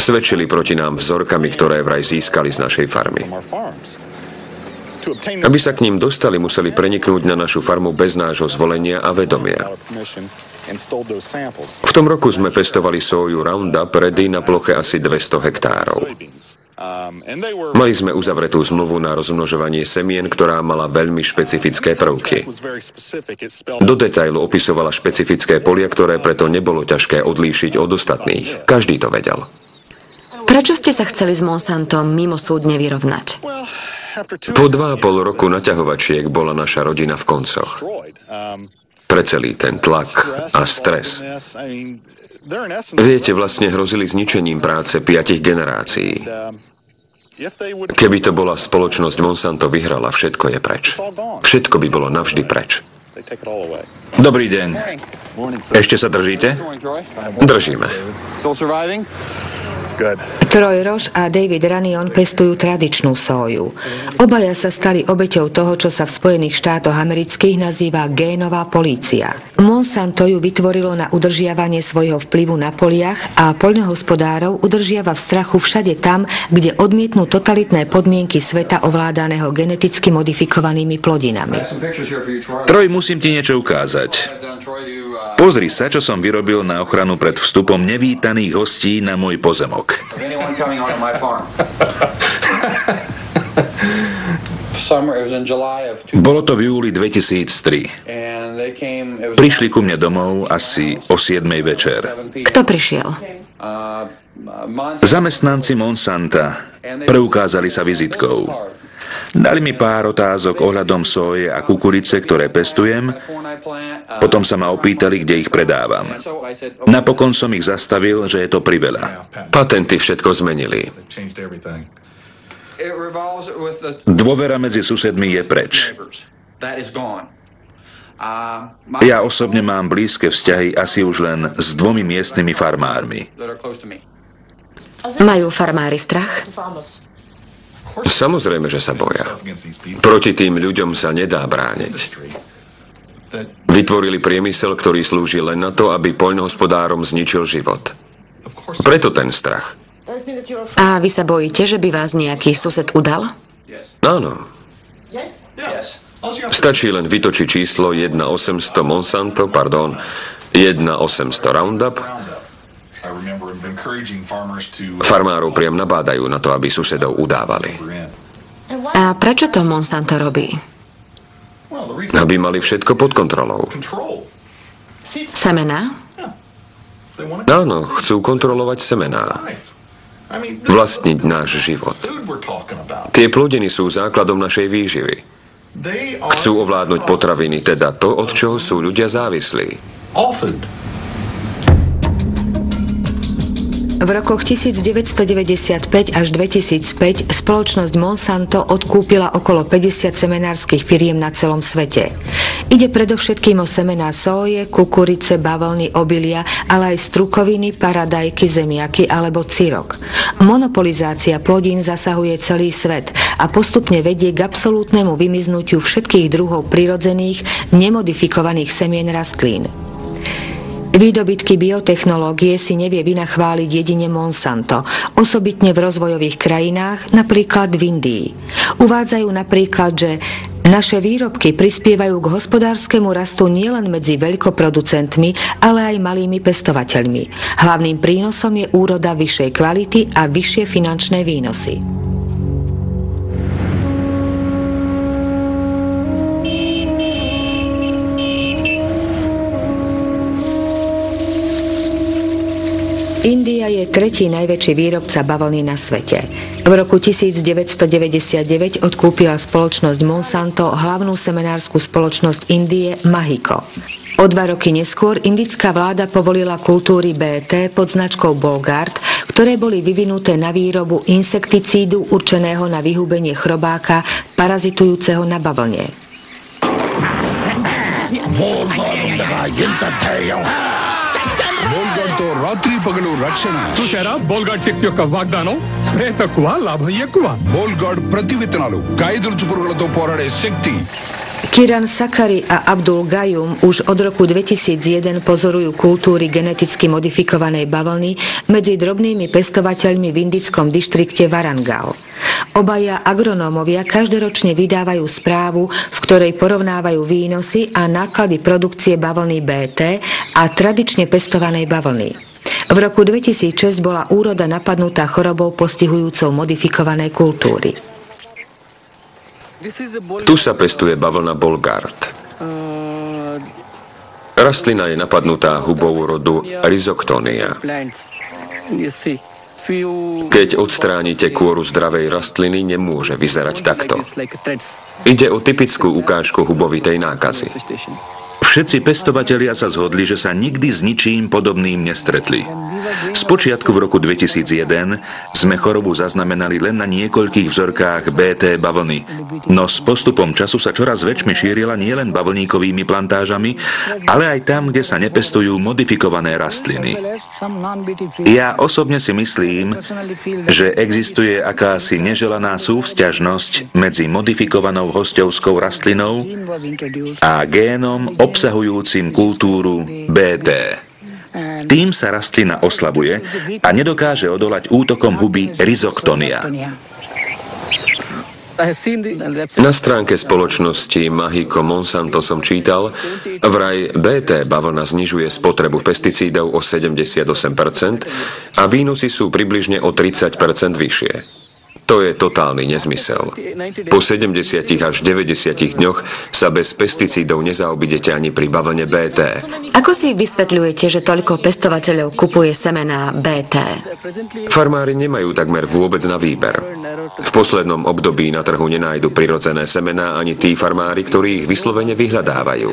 Svedčili proti nám vzorkami, ktoré vraj získali z našej farmy. Aby sa k ním dostali, museli preniknúť na našu farmu bez nášho zvolenia a vedomia. V tom roku sme pestovali soju Roundup Ready na ploche asi 200 hektárov. Mali sme uzavretú zmluvu na rozmnožovanie semien, ktorá mala veľmi špecifické prvky. Do detailu opisovala špecifické polia, ktoré preto nebolo ťažké odlíšiť od ostatných. Každý to vedel. Prečo ste sa chceli s Monsantom mimosúdne vyrovnať? Po 2,5 roku naťahovačiek bola naša rodina v koncoch. Pre celý ten tlak a stres. Viete, vlastne hrozili zničením práce 5 generácií. Keby to bola spoločnosť Monsanto vyhrala, všetko je preč. Všetko by bolo navždy preč. Dobrý deň. Ešte sa držíte? Držíme. Troy Roche a David Ranion pestujú tradičnú sóju. Obaja sa stali obeťou toho, čo sa v Spojených štátoch amerických nazýva génová polícia. Monsanto ju vytvorilo na udržiavanie svojho vplyvu na poliach a poľnohospodárov udržiava v strachu všade tam, kde odmietnú totalitné podmienky sveta ovládaného geneticky modifikovanými plodinami. Troy, musím ti niečo ukázať. Pozri sa, čo som vyrobil na ochranu pred vstupom nevítaných hostí na môj pozemok. Bolo to v júli 2003. Prišli ku mne domov asi o 7 večer. Kto prišiel? Zamestnanci Monsanta preukázali sa vizitkou. Dali mi pár otázok ohľadom soje a kukurice, ktoré pestujem. Potom sa ma opýtali, kde ich predávam. Napokon som ich zastavil, že je to priveľa. Patenty všetko zmenili. Dôvera medzi susedmi je preč. Ja osobne mám blízke vzťahy asi už len s 2 miestnymi farmármi. Majú farmári strach? Samozrejme, že sa boja. Proti tým ľuďom sa nedá brániť. Vytvorili priemysel, ktorý slúži len na to, aby poľnohospodárom zničil život. Preto ten strach. A vy sa bojíte, že by vás nejaký sused udal? Áno. Stačí len vytočiť číslo 1-800 Monsanto, 1-800 Roundup. Farmárov priam nabádajú na to, aby susedov udávali. A prečo to Monsanto robí? Aby mali všetko pod kontrolou. Semená? Áno, chcú kontrolovať semená. vlastniť náš život. Tie plodiny sú základom našej výživy. Chcú ovládnuť potraviny, teda to, od čoho sú ľudia závislí. V rokoch 1995 až 2005 spoločnosť Monsanto odkúpila okolo 50 semenárskych firiem na celom svete. Ide predovšetkým o semená soje, kukurice, bavlny, obilia, ale aj strukoviny, paradajky, zemiaky alebo cirok. Monopolizácia plodín zasahuje celý svet a postupne vedie k absolútnemu vymiznutiu všetkých druhov prirodzených, nemodifikovaných semien rastlín. Výdobytky biotechnológie si nevie vynachváliť jedine Monsanto, osobitne v rozvojových krajinách, napríklad v Indii. Uvádzajú napríklad, že naše výrobky prispievajú k hospodárskemu rastu nielen medzi veľkoproducentmi, ale aj malými pestovateľmi. Hlavným prínosom je úroda vyššej kvality a vyššie finančné výnosy. India je tretí najväčší výrobca bavlny na svete. V roku 1999 odkúpila spoločnosť Monsanto hlavnú semenárskú spoločnosť Indie Mahiko. O 2 roky neskôr indická vláda povolila kultúry BT pod značkou Bolgard, ktoré boli vyvinuté na výrobu insekticídu určeného na vyhubenie chrobáka parazitujúceho na bavlne. బోల్గాడ్తో రాత్రి పగలు రక్షణ చూశారా బోల్గాడ్ శక్తి యొక్క వాగ్దానం స్ప్రే తక్కువ లాభం ఎక్కువ బోల్గాడ్ ప్రతి విత్తనాలు కాయదులుచు పురుగులతో పోరాడే శక్తి. Kiran Sakari a Abdul Gayum už od roku 2001 pozorujú kultúry geneticky modifikovanej bavlny medzi drobnými pestovateľmi v indickom dištrikte Warangal. Obaja agronómovia každoročne vydávajú správu, v ktorej porovnávajú výnosy a náklady produkcie bavlny BT a tradične pestovanej bavlny. V roku 2006 bola úroda napadnutá chorobou postihujúcou modifikované kultúry. Tu sa pestuje bavlna Bolgard. Rastlina je napadnutá hubou rodu Rhizoctonia. Keď odstránite kôru zdravej rastliny, nemôže vyzerať takto. Ide o typickú ukážku hubovitej nákazy. Všetci pestovatelia sa zhodli, že sa nikdy s ničím podobným nestretli. Spočiatku v roku 2001 sme chorobu zaznamenali len na niekoľkých vzorkách BT bavlny, no s postupom času sa čoraz väčšmi šírila nielen bavlníkovými plantážami, ale aj tam, kde sa nepestujú modifikované rastliny. Ja osobne si myslím, že existuje akási neželaná súvzťažnosť medzi modifikovanou hosťovskou rastlinou a génom obsahujúcim kultúru BT. Tým sa rastlina oslabuje a nedokáže odolať útokom huby Rhizoctonia. Na stránke spoločnosti Mahiko Monsanto som čítal, vraj BT bavlna znižuje spotrebu pesticídov o 78% a výnosy sú približne o 30% vyššie. To je totálny nezmysel. Po 70 až 90 dňoch sa bez pesticídov nezaobidete ani pri bavlne BT. Ako si vysvetľujete, že toľko pestovateľov kupuje semená BT? Farmári nemajú takmer vôbec na výber. V poslednom období na trhu nenájdu prirodzené semená ani tí farmári, ktorí ich vyslovene vyhľadávajú.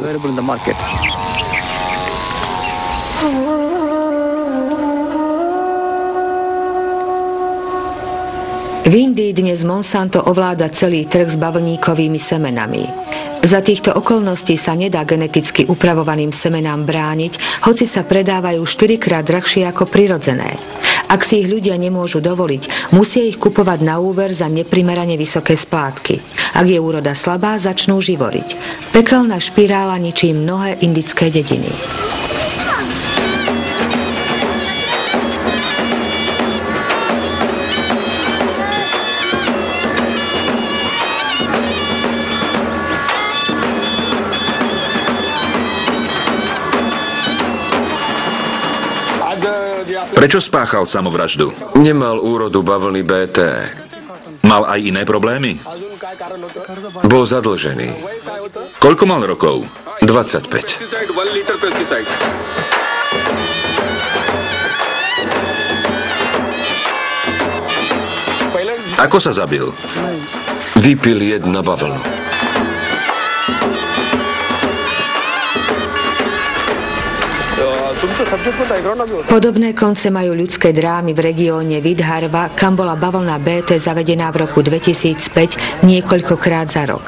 V Indii dnes Monsanto ovláda celý trh s bavlníkovými semenami. Za týchto okolností sa nedá geneticky upravovaným semenám brániť, hoci sa predávajú 4-krát drahšie ako prirodzené. Ak si ich ľudia nemôžu dovoliť, musia ich kupovať na úver za neprimerane vysoké splátky. Ak je úroda slabá, začnú živoriť. Pekelná špirála ničí mnohé indické dediny. Prečo spáchal samovraždu? Nemal úrodu bavlny BT. Mal aj iné problémy? Bol zadlžený. Koľko mal rokov? 25. Ako sa zabil? Vypil jed na bavlnu. Podobné konce majú ľudské drámy v regióne Vidharva, kam bola bavlna BT zavedená v roku 2005 niekoľkokrát za rok.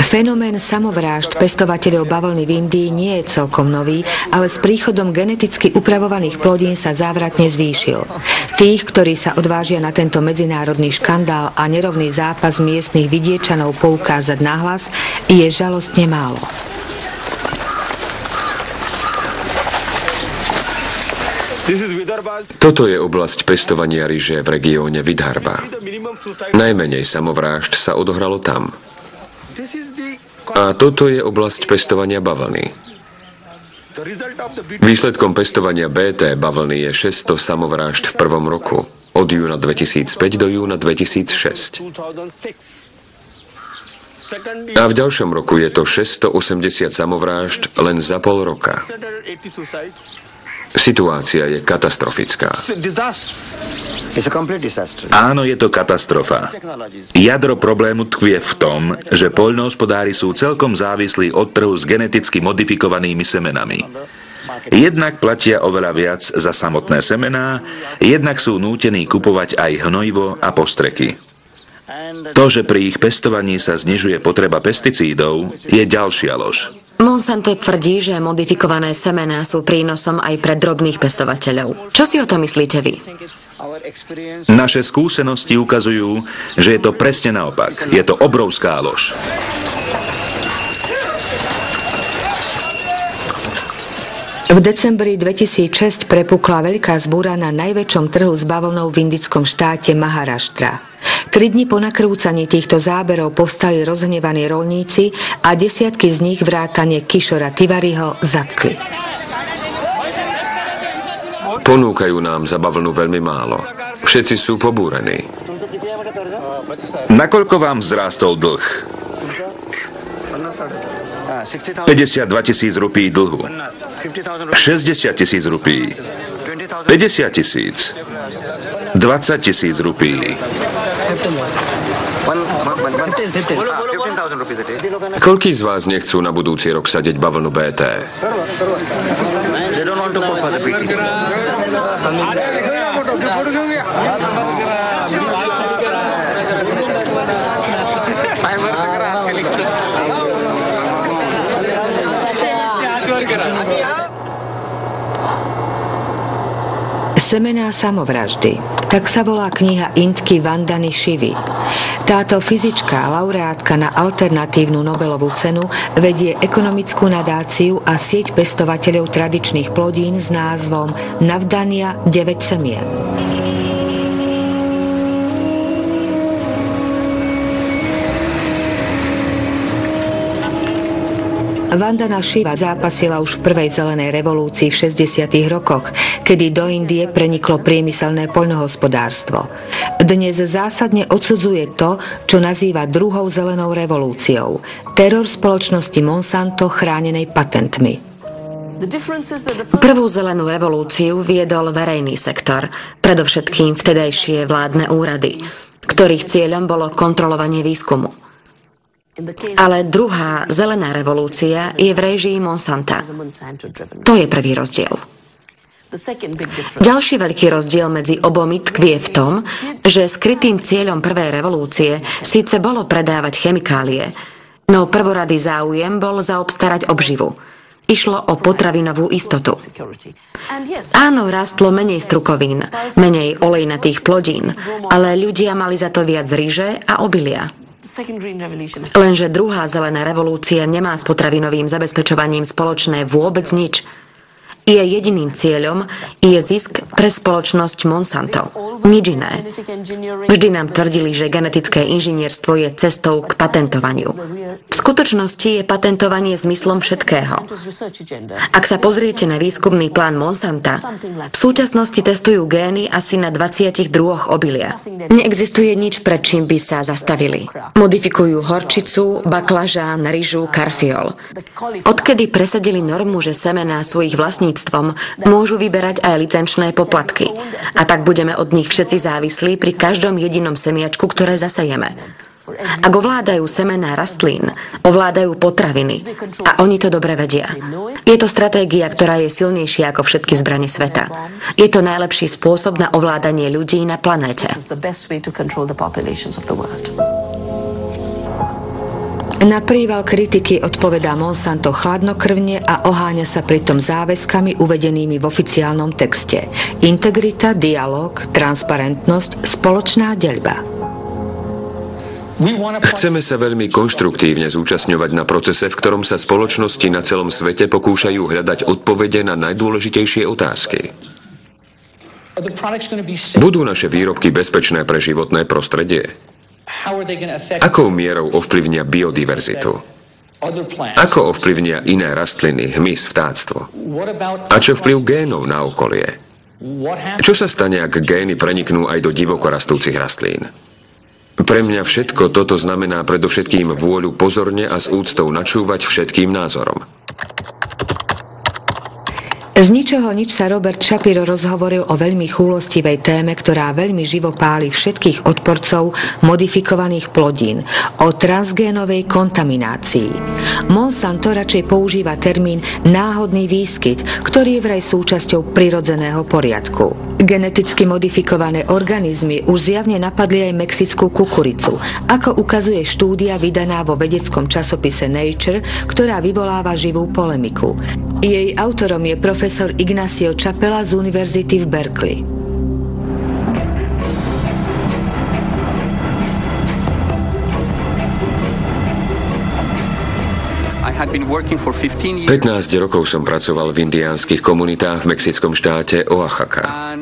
Fenomén samovrážd pestovateľov bavlny v Indii nie je celkom nový, ale s príchodom geneticky upravovaných plodín sa závratne zvýšil. Tých, ktorí sa odvážia na tento medzinárodný škandál a nerovný zápas miestnych vidiečanov poukázať nahlas, je žalostne málo. Toto je oblasť pestovania ryže v regióne Vidharva. Najmenej samovrážd sa odohralo tam. A toto je oblasť pestovania bavlny. Výsledkom pestovania BT bavlny je 600 samovrážd v prvom roku, od júna 2005 do júna 2006. A v ďalšom roku je to 680 samovrážd len za pol roka. Situácia je katastrofická. Áno, je to katastrofa. Jadro problému tkvie v tom, že poľnohospodári sú celkom závislí od trhu s geneticky modifikovanými semenami. Jednak platia oveľa viac za samotné semená, jednak sú nútení kupovať aj hnojivo a postreky. To, že pri ich pestovaní sa znižuje potreba pesticídov, je ďalšia lož. Monsanto tvrdí, že modifikované semená sú prínosom aj pre drobných pestovateľov. Čo si o to myslíte vy? Naše skúsenosti ukazujú, že je to presne naopak. Je to obrovská lož. V decembri 2006 prepukla veľká zbúra na najväčšom trhu s bavlnou v indickom štáte Maharashtra. 3 dni po nakrúcaní týchto záberov povstali rozhnevaní roľníci a desiatky z nich vrátane Kishora Tiwariho zatkli. Ponúkajú nám za bavlnu veľmi málo. Všetci sú pobúrení. Nakoľko vám vzrástol dlh? 52 000 rupí dlhu. 60 000 rupí. 50 000. 20 000 rupí. Koľký z vás nechcú na budúci rok sadeť bavlnu BT? Semená samovraždy. Tak sa volá kniha Indky Vandany Shivy. Táto fyzička, laureátka na alternatívnu Nobelovú cenu, vedie ekonomickú nadáciu a sieť pestovateľov tradičných plodín s názvom Navdania 9 semien. Vandana Shiva zápasila už v prvej zelenej revolúcii v 60. rokoch, kedy do Indie preniklo priemyselné poľnohospodárstvo. Dnes zásadne odsudzuje to, čo nazýva druhou zelenou revolúciou. Teror spoločnosti Monsanto chránenej patentmi. Prvú zelenú revolúciu viedol verejný sektor, predovšetkým vtedajšie vládne úrady, ktorých cieľom bolo kontrolovanie výskumu. Ale druhá zelená revolúcia je v réžii Monsanta. To je prvý rozdiel. Ďalší veľký rozdiel medzi obomi tkvie v tom, že skrytým cieľom prvej revolúcie síce bolo predávať chemikálie, no prvoradý záujem bol zaobstarať obživu. Išlo o potravinovú istotu. Áno, rástlo menej strukovín, menej olejnatých plodín, ale ľudia mali za to viac ryže a obilia. Lenže druhá zelená revolúcia nemá s potravinovým zabezpečovaním spoločné vôbec nič. Jej jediným cieľom je zisk pre spoločnosť Monsanto. Nič iné. Vždy nám tvrdili, že genetické inžinierstvo je cestou k patentovaniu. V skutočnosti je patentovanie zmyslom všetkého. Ak sa pozriete na výskumný plán Monsanta, v súčasnosti testujú gény asi na 22 obilia. Neexistuje nič, pred čím by sa zastavili. Modifikujú horčicu, baklažán, ryžu, karfiol. Odkedy presadili normu, že semená sú ich vlastníctvom, môžu vyberať aj licenčné poplatky. A tak budeme od nich všetci závislí pri každom jedinom semiačku, ktoré zasejeme. Ak ovládajú semená rastlín, ovládajú potraviny. A oni to dobre vedia. Je to stratégia, ktorá je silnejšia ako všetky zbrane sveta. Je to najlepší spôsob na ovládanie ľudí na planéte. Na príval kritiky odpovedá Monsanto chladnokrvne a oháňa sa pritom záväzkami uvedenými v oficiálnom texte. Integrita, dialog, transparentnosť, spoločná deľba. Chceme sa veľmi konštruktívne zúčastňovať na procese, v ktorom sa spoločnosti na celom svete pokúšajú hľadať odpovede na najdôležitejšie otázky. Budú naše výrobky bezpečné pre životné prostredie? Akou mierou ovplyvnia biodiverzitu? Ako ovplyvnia iné rastliny, hmyz, vtáctvo? A čo vplyv génov na okolie? Čo sa stane, ak gény preniknú aj do divoko rastúcich rastlín? Pre mňa všetko toto znamená predovšetkým vôľu pozorne a s úctou načúvať všetkým názorom. Z ničoho nič sa Robert Shapiro rozhovoril o veľmi chúlostivej téme, ktorá veľmi živo páli všetkých odporcov modifikovaných plodín, o transgénovej kontaminácii. Monsanto radšej používa termín náhodný výskyt, ktorý je vraj súčasťou prirodzeného poriadku. Geneticky modifikované organizmy už zjavne napadli aj mexickú kukuricu, ako ukazuje štúdia vydaná vo vedeckom časopise Nature, ktorá vyvoláva živú polemiku. Jej autorom je profesor Ignacio Chapela z univerzity v Berkeley. – 15 rokov som pracoval v indiánskych komunitách v mexickom štáte Oaxaca.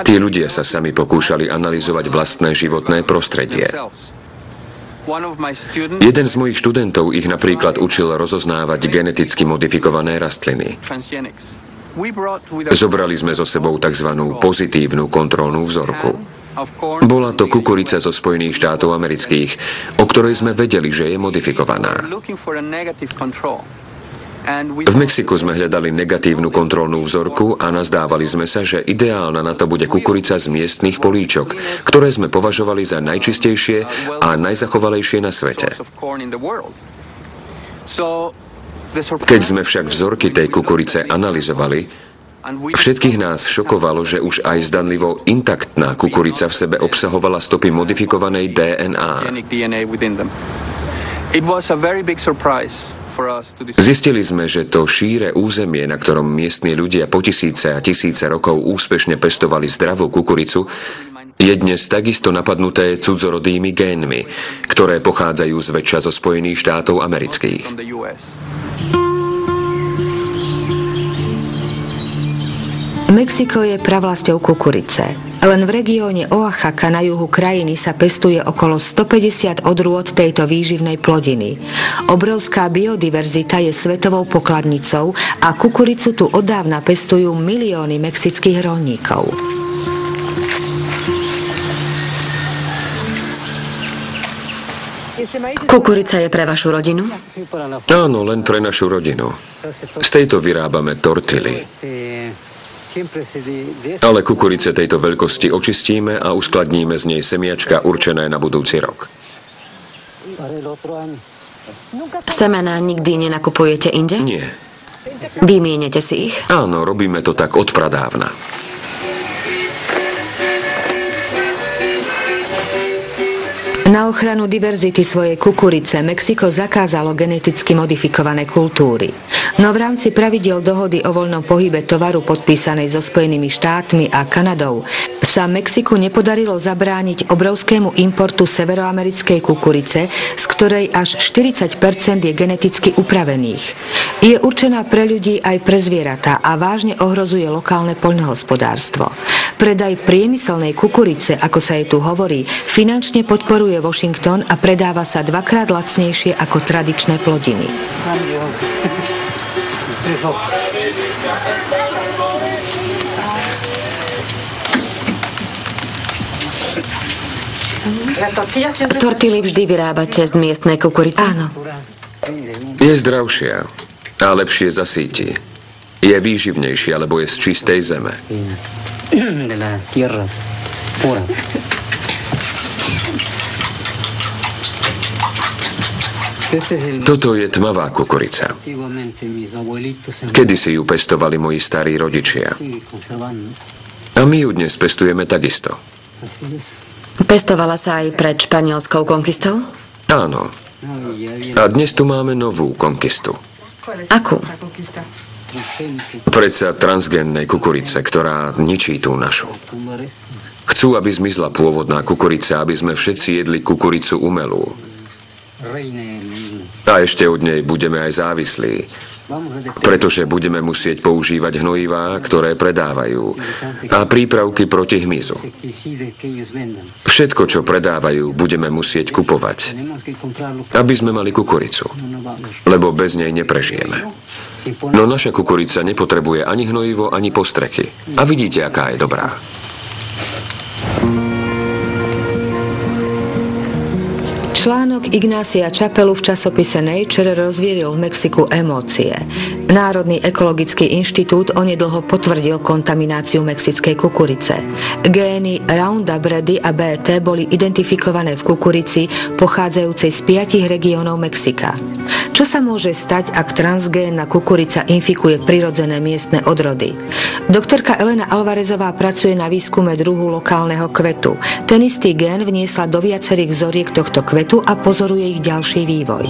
Tí ľudia sa sami pokúšali analyzovať vlastné životné prostredie. Jeden z mojich študentov ich napríklad učil rozoznávať geneticky modifikované rastliny. Zobrali sme so sebou tzv. Pozitívnu kontrolnú vzorku. Bola to kukurica zo Spojených štátov amerických, o ktorej sme vedeli, že je modifikovaná. V Mexiku sme hľadali negatívnu kontrolnú vzorku a nazdávali sme sa, že ideálna na to bude kukurica z miestnych políčok, ktoré sme považovali za najčistejšie a najzachovalejšie na svete. Keď sme však vzorky tej kukurice analyzovali, všetkých nás šokovalo, že už aj zdanlivo intaktná kukurica v sebe obsahovala stopy modifikovanej DNA. Zistili sme, že to šíre územie, na ktorom miestni ľudia po tisíce a tisíce rokov úspešne pestovali zdravú kukuricu, je dnes takisto napadnuté cudzorodými génmi, ktoré pochádzajú zväčša zo Spojených štátov amerických. Mexiko je pravlasťou kukurice. Len v regióne Oaxaca na juhu krajiny sa pestuje okolo 150 odrôd tejto výživnej plodiny. Obrovská biodiverzita je svetovou pokladnicou a kukuricu tu oddávna pestujú milióny mexických roľníkov. Kukurica je pre vašu rodinu? Áno, len pre našu rodinu. Z tejto vyrábame tortily. Ale kukurice tejto veľkosti očistíme a uskladníme z nej semiačka určené na budúci rok. Semená nikdy nenakupujete inde? Nie. Vymienete si ich? Áno, robíme to tak od pradávna. Na ochranu diverzity svojej kukurice Mexiko zakázalo geneticky modifikované kultúry. No v rámci pravidiel dohody o voľnom pohybe tovaru podpísanej so Spojenými štátmi a Kanadou sa Mexiku nepodarilo zabrániť obrovskému importu severoamerickej kukurice, z ktorej až 40% je geneticky upravených. Je určená pre ľudí aj pre zvieratá a vážne ohrozuje lokálne poľnohospodárstvo. Predaj priemyselnej kukurice, ako sa jej tu hovorí, finančne podporuje Washington a predáva sa dvakrát lacnejšie ako tradičné plodiny. Tortily vždy vyrábate z miestnej kukurice? Áno. Je zdravšia a lepšie zasíti. Je výživnejšia, lebo je z čistej zeme. de la tierra pura. Toto je tmavá kukurica. Kedysi ju pestovali moji starí rodičia. A my ju dnes pestujeme takisto. Pestovala sa aj pred španielskou konkistou? Áno. A dnes tu máme novú konkistu. Akú? Predsa transgénnej kukurice, ktorá ničí tú našu. Chcú, aby zmizla pôvodná kukurica, aby sme všetci jedli kukuricu umelú. A ešte od nej budeme aj závislí, pretože budeme musieť používať hnojivá, ktoré predávajú, a prípravky proti hmyzu. Všetko, čo predávajú, budeme musieť kupovať, aby sme mali kukuricu, lebo bez nej neprežijeme. No naša kukurica nepotrebuje ani hnojivo, ani postreky. A vidíte, aká je dobrá. Článok Ignácia Čapelu v časopise Nature rozvíril v Mexiku emócie. Národný ekologický inštitút onedlho potvrdil kontamináciu mexickej kukurice. Gény Roundup Ready a BT boli identifikované v kukurici pochádzajúcej z 5 regiónov Mexika. Čo sa môže stať, ak transgénna kukurica infikuje prirodzené miestne odrody? Doktorka Elena Alvarezová pracuje na výskume druhu lokálneho kvetu. Ten istý gén vniesla do viacerých vzoriek tohto kvetu a pozoruje ich ďalší vývoj.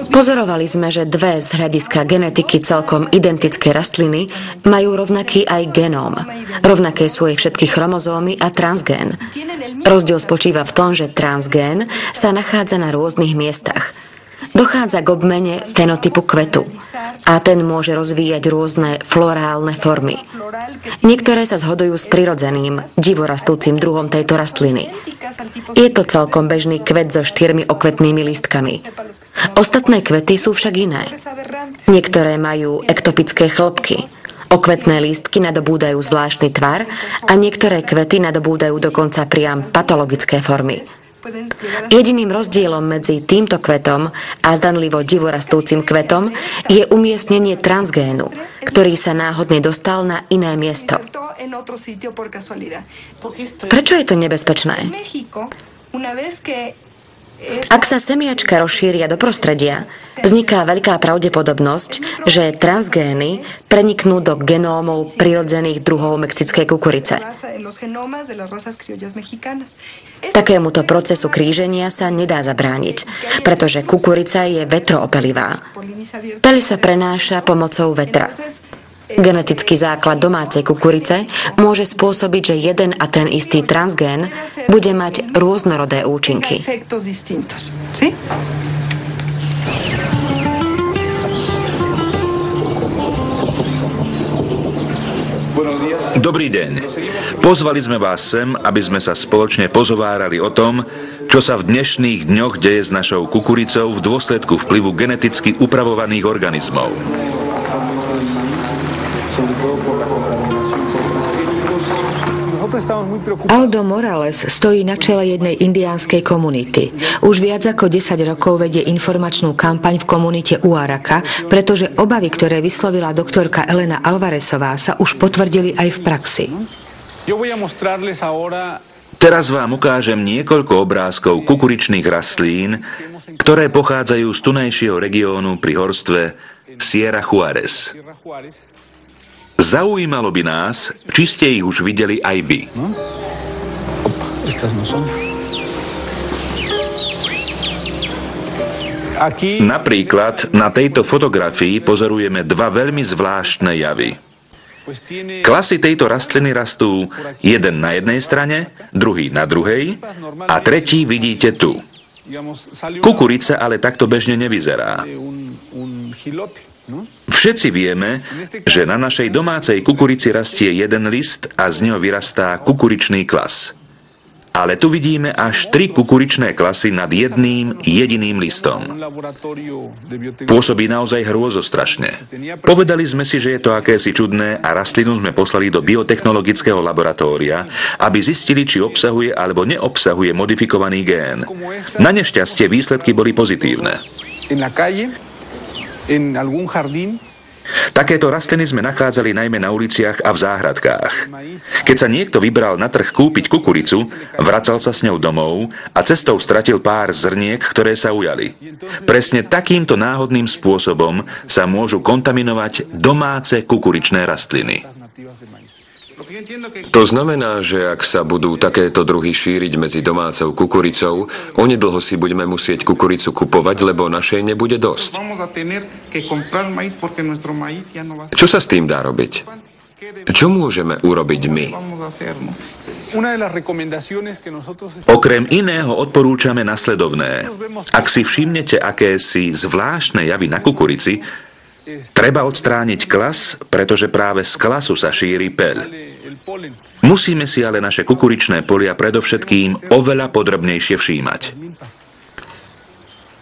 Pozorovali sme, že dve z hľadiska genetiky celkom identické rastliny majú rovnaký aj genóm. Rovnaké sú aj všetky chromozómy a transgén. Rozdiel spočíva v tom, že transgén sa nachádza na rôznych miestach. Dochádza k obmene fenotypu kvetu a ten môže rozvíjať rôzne florálne formy. Niektoré sa zhodujú s prirodzeným, divorastúcim druhom tejto rastliny. Je to celkom bežný kvet so 4 okvetnými lístkami. Ostatné kvety sú však iné. Niektoré majú ektopické chlopky. Okvetné lístky nadobúdajú zvláštny tvar a niektoré kvety nadobúdajú dokonca priam patologické formy. Jediným rozdielom medzi týmto kvetom a zdanlivo divorastúcim kvetom je umiestnenie transgénu, ktorý sa náhodne dostal na iné miesto. Prečo je to nebezpečné? Ak sa semiačka rozšíria do prostredia, vzniká veľká pravdepodobnosť, že transgény preniknú do genómov prirodzených druhov mexickej kukurice. Takémuto procesu kríženia sa nedá zabrániť, pretože kukurica je vetroopelivá. Peľ sa prenáša pomocou vetra. Genetický základ domácej kukurice môže spôsobiť, že jeden a ten istý transgén bude mať rôznorodé účinky. Dobrý deň. Pozvali sme vás sem, aby sme sa spoločne pozhovárali o tom, čo sa v dnešných dňoch deje s našou kukuricou v dôsledku vplyvu geneticky upravovaných organizmov. Aldo Morales stojí na čele jednej indiánskej komunity. Už viac ako 10 rokov vedie informačnú kampaň v komunite Uaraka, pretože obavy, ktoré vyslovila doktorka Elena Alvarezová, sa už potvrdili aj v praxi. Teraz vám ukážem niekoľko obrázkov kukuričných rastlín, ktoré pochádzajú z tunajšieho regiónu pri horstve Sierra Juárez. Zaujímalo by nás, či ste ich už videli aj vy. Napríklad na tejto fotografii pozorujeme dva veľmi zvláštne javy. Klasy tejto rastliny rastú jeden na jednej strane, druhý na druhej a tretí vidíte tu. Kukurica ale takto bežne nevyzerá. Všetci vieme, že na našej domácej kukurici rastie jeden list a z neho vyrastá kukuričný klas. Ale tu vidíme až 3 kukuričné klasy nad jedným jediným listom. Pôsobí naozaj hrôzostrašne. Povedali sme si, že je to akési čudné a rastlinu sme poslali do biotechnologického laboratória, aby zistili, či obsahuje alebo neobsahuje modifikovaný gén. Na nešťastie výsledky boli pozitívne. Takéto rastliny sme nachádzali najmä na uliciach a v záhradkách. Keď sa niekto vybral na trh kúpiť kukuricu, vracal sa s ňou domov a cestou stratil pár zrniek, ktoré sa ujali. Presne takýmto náhodným spôsobom sa môžu kontaminovať domáce kukuričné rastliny. To znamená, že ak sa budú takéto druhy šíriť medzi domácou kukuricou, onedlho si budeme musieť kukuricu kupovať, lebo našej nebude dosť. Čo sa s tým dá robiť? Čo môžeme urobiť my? Okrem iného odporúčame nasledovné. Ak si všimnete akési zvláštne javy na kukurici, treba odstrániť klas, pretože práve z klasu sa šíri peľ. Musíme si ale naše kukuričné polia predovšetkým oveľa podrobnejšie všímať.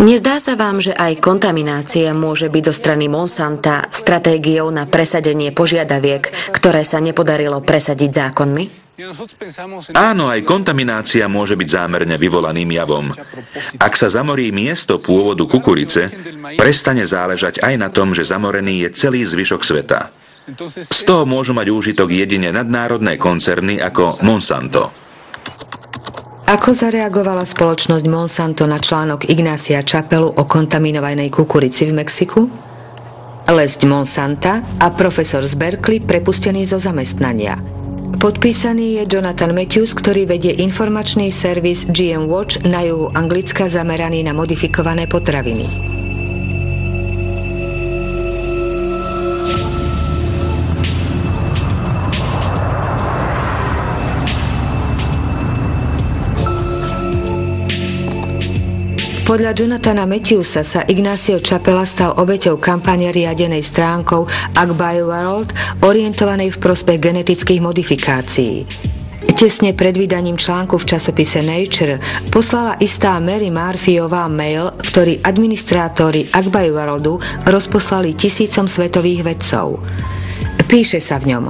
Nezdá sa vám, že aj kontaminácia môže byť zo strany Monsanta stratégiou na presadenie požiadaviek, ktoré sa nepodarilo presadiť zákonmi? Áno, aj kontaminácia môže byť zámerne vyvolaným javom. Ak sa zamorí miesto pôvodu kukurice, prestane záležať aj na tom, že zamorený je celý zvyšok sveta. Z toho môžu mať úžitok jedine nadnárodné koncerny ako Monsanto. Ako zareagovala spoločnosť Monsanto na článok Ignácia Chapelu o kontaminovanej kukurici v Mexiku? Lesť Monsanta a profesor z Berkeley prepustený zo zamestnania. Podpísaný je Jonathan Matthews, ktorý vedie informačný servis GM Watch na juhu Anglicka zameraný na modifikované potraviny. Podľa Jonathana Matthewsa sa Ignacio Chapela stal obeťou kampane riadenej stránkou AgBioWorld, orientovanej v prospech genetických modifikácií. Tesne pred vydaním článku v časopise Nature poslala istá Mary Murphyová mail, ktorý administrátori AgBioWorldu rozposlali tisícom svetových vedcov. Píše sa v ňom: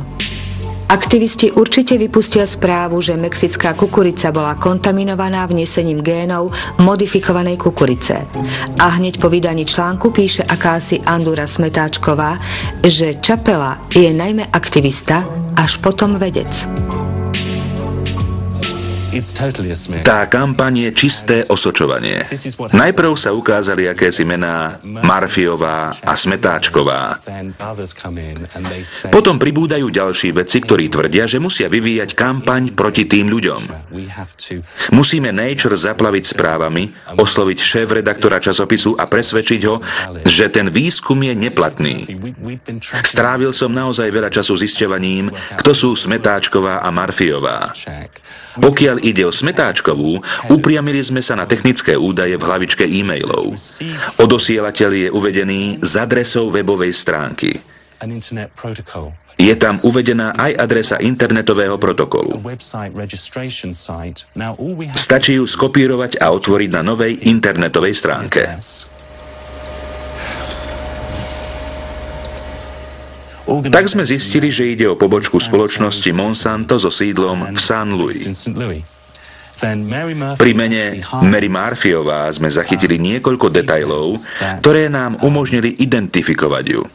Aktivisti určite vypustia správu, že mexická kukurica bola kontaminovaná vnesením génov modifikovanej kukurice. A hneď po vydaní článku píše akási Andura Smetáčková, že Chapela je najmä aktivista, až potom vedec. Tá kampaň je čisté osočovanie. Najprv sa ukázali akési mená Murphyová a Smetáčková. Potom pribúdajú ďalší vedci, ktorí tvrdia, že musia vyvíjať kampaň proti tým ľuďom. Musíme Nature zaplaviť správami, osloviť šéf-redaktora časopisu a presvedčiť ho, že ten výskum je neplatný. Strávil som naozaj veľa času zisťovaním, kto sú Smetáčková a Murphyová. Pokiaľ ide o Smetáčkovú, upriamili sme sa na technické údaje v hlavičke e-mailov. Odosielateľ je uvedený s adresou webovej stránky. Je tam uvedená aj adresa internetového protokolu. Stačí ju skopírovať a otvoriť na novej internetovej stránke. Tak sme zistili, že ide o pobočku spoločnosti Monsanto so sídlom v St. Louis. Pri mene Mary Murphyová sme zachytili niekoľko detailov, ktoré nám umožnili identifikovať ju.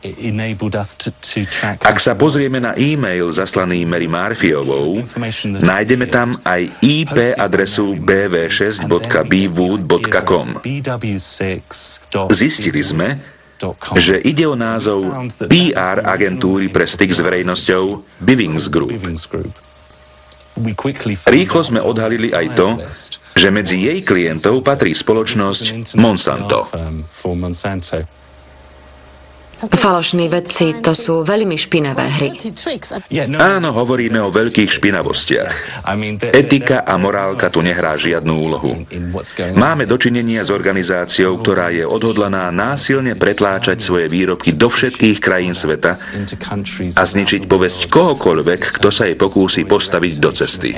Ak sa pozrieme na e-mail zaslaný Mary Murphyovou, nájdeme tam aj IP adresu bv6.bwood.com. Zistili sme, že ide o názov PR agentúry pre styk s verejnosťou Bivings Group. Rýchlo sme odhalili aj to, že medzi jej klientov patrí spoločnosť Monsanto. Falošní vedci, to sú veľmi špinavé hry. Áno, hovoríme o veľkých špinavostiach. Etika a morálka tu nehrá žiadnu úlohu. Máme dočinenia s organizáciou, ktorá je odhodlaná násilne pretláčať svoje výrobky do všetkých krajín sveta a zničiť povesť kohokoľvek, kto sa jej pokúsi postaviť do cesty.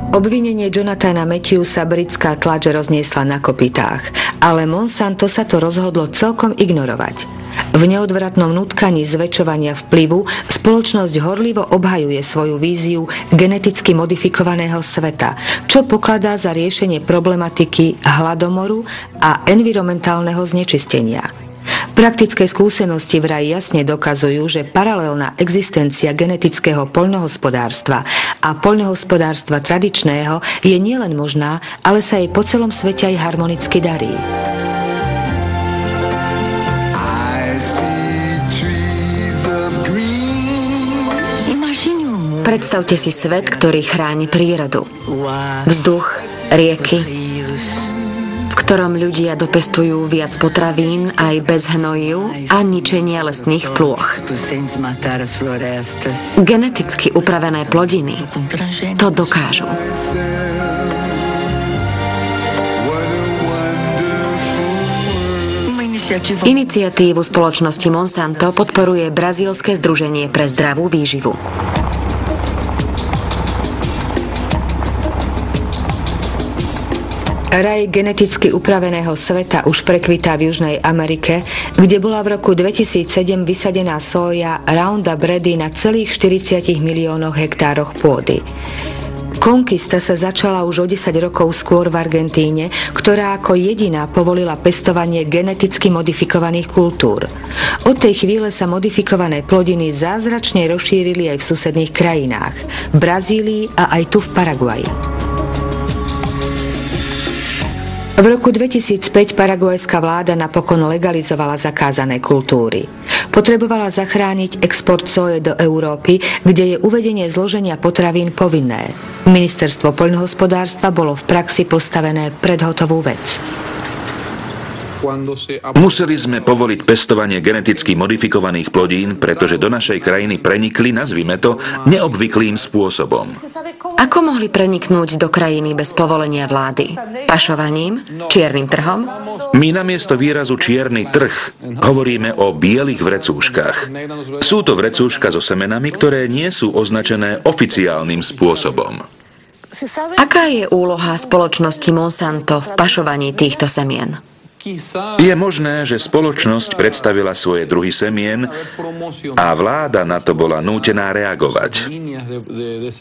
Obvinenie Jonathana Matthewsa britská tlač rozniesla na kopytách, ale Monsanto sa to rozhodlo celkom ignorovať. V neodvratnom nutkaní zväčšovania vplyvu spoločnosť horlivo obhajuje svoju víziu geneticky modifikovaného sveta, čo pokladá za riešenie problematiky hladomoru a environmentálneho znečistenia. Praktické skúsenosti vraj jasne dokazujú, že paralelná existencia genetického poľnohospodárstva a poľnohospodárstva tradičného je nielen možná, ale sa jej po celom svete aj harmonicky darí. Predstavte si svet, ktorý chráni prírodu. Vzduch, rieky, v ktorom ľudia dopestujú viac potravín aj bez hnojív a ničenia lesných plôch. Geneticky upravené plodiny to dokážu. Iniciatívu spoločnosti Monsanto podporuje Brazílske združenie pre zdravú výživu. Raj geneticky upraveného sveta už prekvitá v Južnej Amerike, kde bola v roku 2007 vysadená sója Roundup Ready na celých 40 miliónoch hektároch pôdy. Konkista sa začala už o 10 rokov skôr v Argentíne, ktorá ako jediná povolila pestovanie geneticky modifikovaných kultúr. Od tej chvíle sa modifikované plodiny zázračne rozšírili aj v susedných krajinách, v Brazílii a aj tu v Paraguaji. V roku 2005 paraguajská vláda napokon legalizovala zakázané kultúry. Potrebovala zachrániť export soje do Európy, kde je uvedenie zloženia potravín povinné. Ministerstvo poľnohospodárstva bolo v praxi postavené pred hotovú vec. Museli sme povoliť pestovanie geneticky modifikovaných plodín, pretože do našej krajiny prenikli, nazvime to, neobvyklým spôsobom. Ako mohli preniknúť do krajiny bez povolenia vlády? Pašovaním? Čiernym trhom? My namiesto výrazu čierny trh hovoríme o bielých vrecúškach. Sú to vrecúška so semenami, ktoré nie sú označené oficiálnym spôsobom. Aká je úloha spoločnosti Monsanto v pašovaní týchto semien? Je možné, že spoločnosť predstavila svoje druhy semien a vláda na to bola nútená reagovať.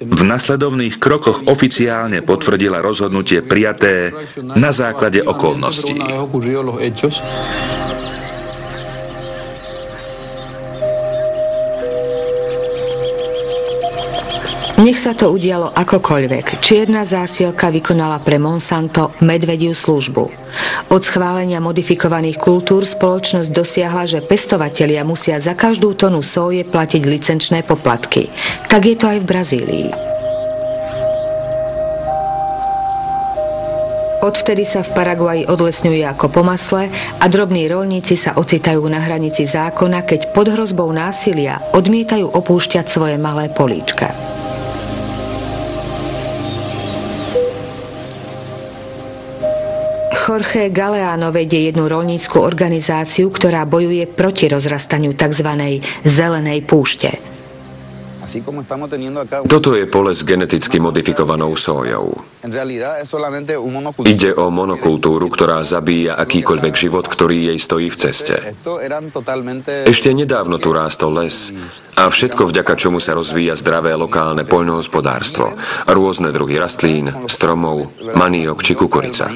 V nasledovných krokoch oficiálne potvrdila rozhodnutie prijaté na základe okolností. Nech sa to udialo akokoľvek, čierna zásielka vykonala pre Monsanto medvediu službu. Od schválenia modifikovaných kultúr spoločnosť dosiahla, že pestovatelia musia za každú tonu soje platiť licenčné poplatky. Tak je to aj v Brazílii. Odvtedy sa v Paraguaji odlesňuje ako po masle a drobní roľníci sa ocitajú na hranici zákona, keď pod hrozbou násilia odmietajú opúšťať svoje malé políčka. Jorge Galeano vedie jednu roľnícku organizáciu, ktorá bojuje proti rozrastaniu tzv. Zelenej púšte. Toto je pole s geneticky modifikovanou sójou. Ide o monokultúru, ktorá zabíja akýkoľvek život, ktorý jej stojí v ceste. Ešte nedávno tu rástol les a všetko vďaka čomu sa rozvíja zdravé lokálne poľnohospodárstvo. Rôzne druhy rastlín, stromov, maniok či kukurica.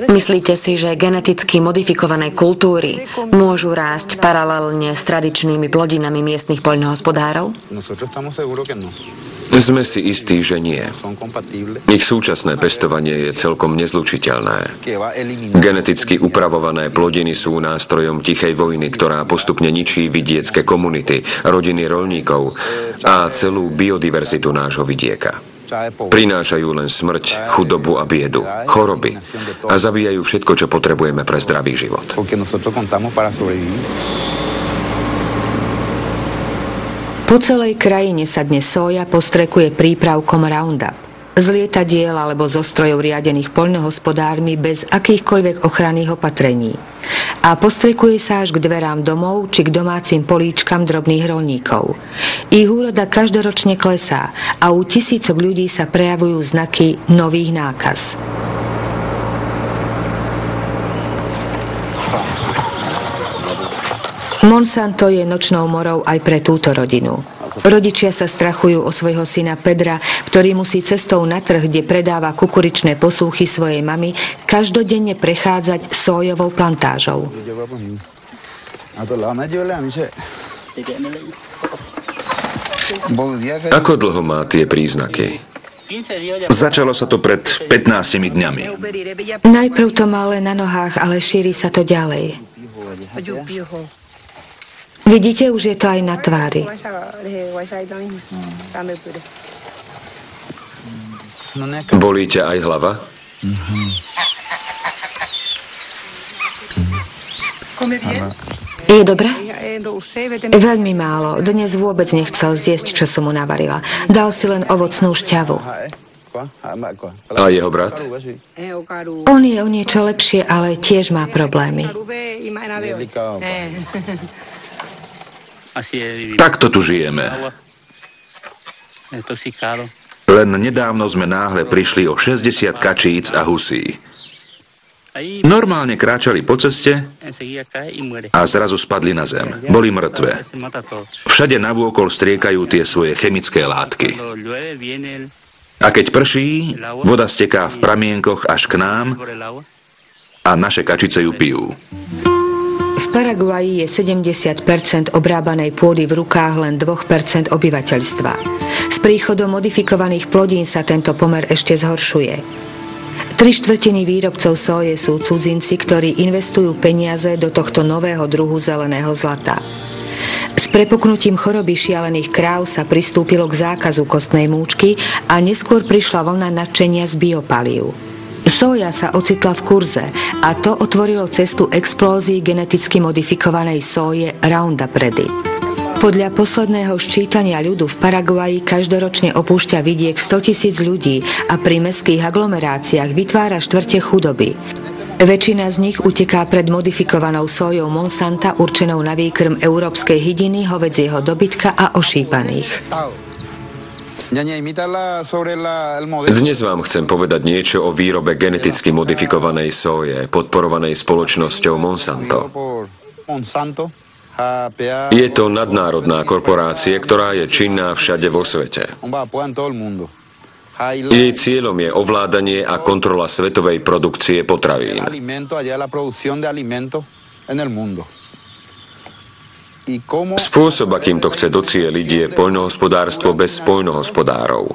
Myslíte si, že geneticky modifikované kultúry môžu rásť paralelne s tradičnými plodinami miestnych poľnohospodárov? Sme si istí, že nie. Ich súčasné pestovanie je celkom nezlučiteľné. Geneticky upravované plodiny sú nástrojom tichej vojny, ktorá postupne ničí vidiecké komunity, rodiny roľníkov a celú biodiverzitu nášho vidieka. Prinášajú len smrť, chudobu a biedu, choroby a zabíjajú všetko, čo potrebujeme pre zdravý život. Po celej krajine sa dnes sója postrekuje prípravkom Roundup. Z lietadiel alebo zo strojov riadených poľnohospodármi bez akýchkoľvek ochranných opatrení. A postrekuje sa až k dverám domov či k domácim políčkam drobných roľníkov. Ich úroda každoročne klesá a u tisícok ľudí sa prejavujú znaky nových nákaz. Monsanto je nočnou morou aj pre túto rodinu. Rodičia sa strachujú o svojho syna Pedra, ktorý musí cestou na trh, kde predáva kukuričné posúchy svojej mamy, každodenne prechádzať sójovou plantážou. Ako dlho má tie príznaky? Začalo sa to pred 15 dňami. Najprv to má len na nohách, ale šíri sa to ďalej. Vidíte, už je to aj na tvári. Bolí ťa aj hlava? Je dobré? Veľmi málo. Dnes vôbec nechcel zjesť, čo som mu navarila. Dal si len ovocnú šťavu. A jeho brat? On je o niečo lepšie, ale tiež má problémy. Takto tu žijeme. Len nedávno sme náhle prišli o 60 kačíc a husí. Normálne kráčali po ceste a zrazu spadli na zem. Boli mŕtve. Všade navôkol striekajú tie svoje chemické látky. A keď prší, voda steká v pramienkoch až k nám a naše kačice ju pijú. V Paraguaji je 70% obrábanej pôdy v rukách len 2% obyvateľstva. S príchodom modifikovaných plodín sa tento pomer ešte zhoršuje. 3/4 výrobcov soje sú cudzinci, ktorí investujú peniaze do tohto nového druhu zeleného zlata. S prepuknutím choroby šialených kráv sa pristúpilo k zákazu kostnej múčky a neskôr prišla vlna nadšenia z biopalív. Soja sa ocitla v kurze a to otvorilo cestu explózii geneticky modifikovanej soje Roundup Ready. Podľa posledného ščítania ľudu v Paraguaji každoročne opúšťa vidiek 100 000 ľudí a pri mestských aglomeráciách vytvára štvrte chudoby. Väčšina z nich uteká pred modifikovanou sojou Monsanta určenou na výkrm európskej hydiny, hovädzieho dobytka a ošípaných. Dnes vám chcem povedať niečo o výrobe geneticky modifikovanej soje, podporovanej spoločnosťou Monsanto. Je to nadnárodná korporácia, ktorá je činná všade vo svete. Jej cieľom je ovládanie a kontrola svetovej produkcie potravín. Spôsob, akým to chce docieliť, je poľnohospodárstvo bez poľnohospodárov.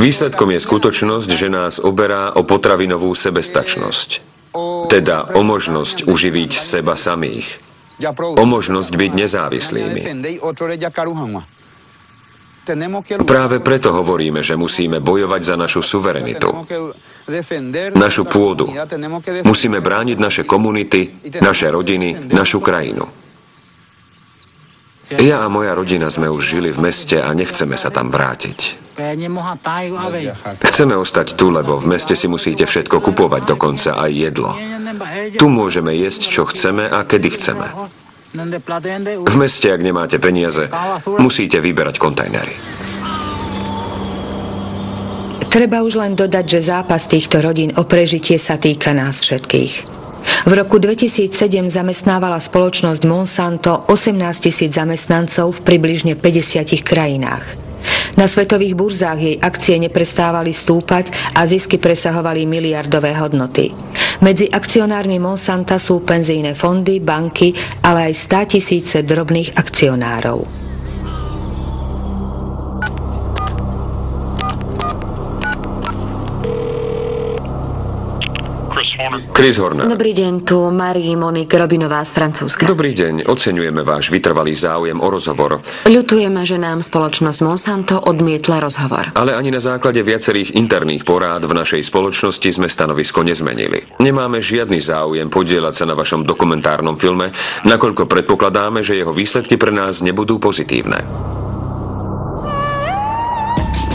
Výsledkom je skutočnosť, že nás oberá o potravinovú sebestačnosť. Teda o možnosť uživiť seba samých. O možnosť byť nezávislými. Práve preto hovoríme, že musíme bojovať za našu suverenitu, našu pôdu. Musíme brániť naše komunity, naše rodiny, našu krajinu. Ja a moja rodina sme už žili v meste a nechceme sa tam vrátiť. Chceme ostať tu, lebo v meste si musíte všetko kupovať, dokonca aj jedlo. Tu môžeme jesť, čo chceme a kedy chceme. V meste, ak nemáte peniaze, musíte vyberať kontajnery. Treba už len dodať, že zápas týchto rodín o prežitie sa týka nás všetkých. V roku 2007 zamestnávala spoločnosť Monsanto 18 000 zamestnancov v približne 50 krajinách. Na svetových burzách jej akcie neprestávali stúpať a zisky presahovali miliardové hodnoty. Medzi akcionármi Monsanta sú penzijné fondy, banky, ale aj 100 000 drobných akcionárov. Chris Horner. Dobrý deň, tu Marie-Monique Robinová z Francúzska. Dobrý deň, oceňujeme váš vytrvalý záujem o rozhovor. Ľutujeme, že nám spoločnosť Monsanto odmietla rozhovor. Ale ani na základe viacerých interných porád v našej spoločnosti sme stanovisko nezmenili. Nemáme žiadny záujem podieľať sa na vašom dokumentárnom filme, nakoľko predpokladáme, že jeho výsledky pre nás nebudú pozitívne.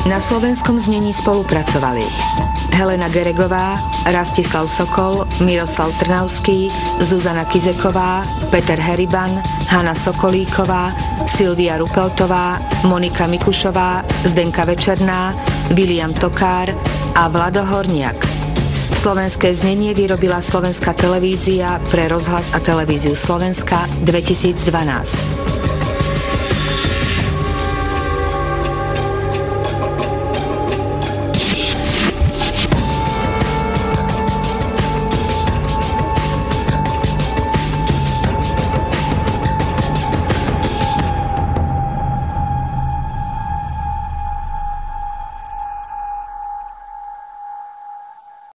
Na slovenskom znení spolupracovali Helena Geregová, Rastislav Sokol, Miroslav Trnavský, Zuzana Kizeková, Peter Heriban, Hanna Sokolíková, Silvia Rupeltová, Monika Mikušová, Zdenka Večerná, William Tokár a Vlado Horniak. Slovenské znenie vyrobila Slovenská televízia pre Rozhlas a televíziu Slovenska 2012.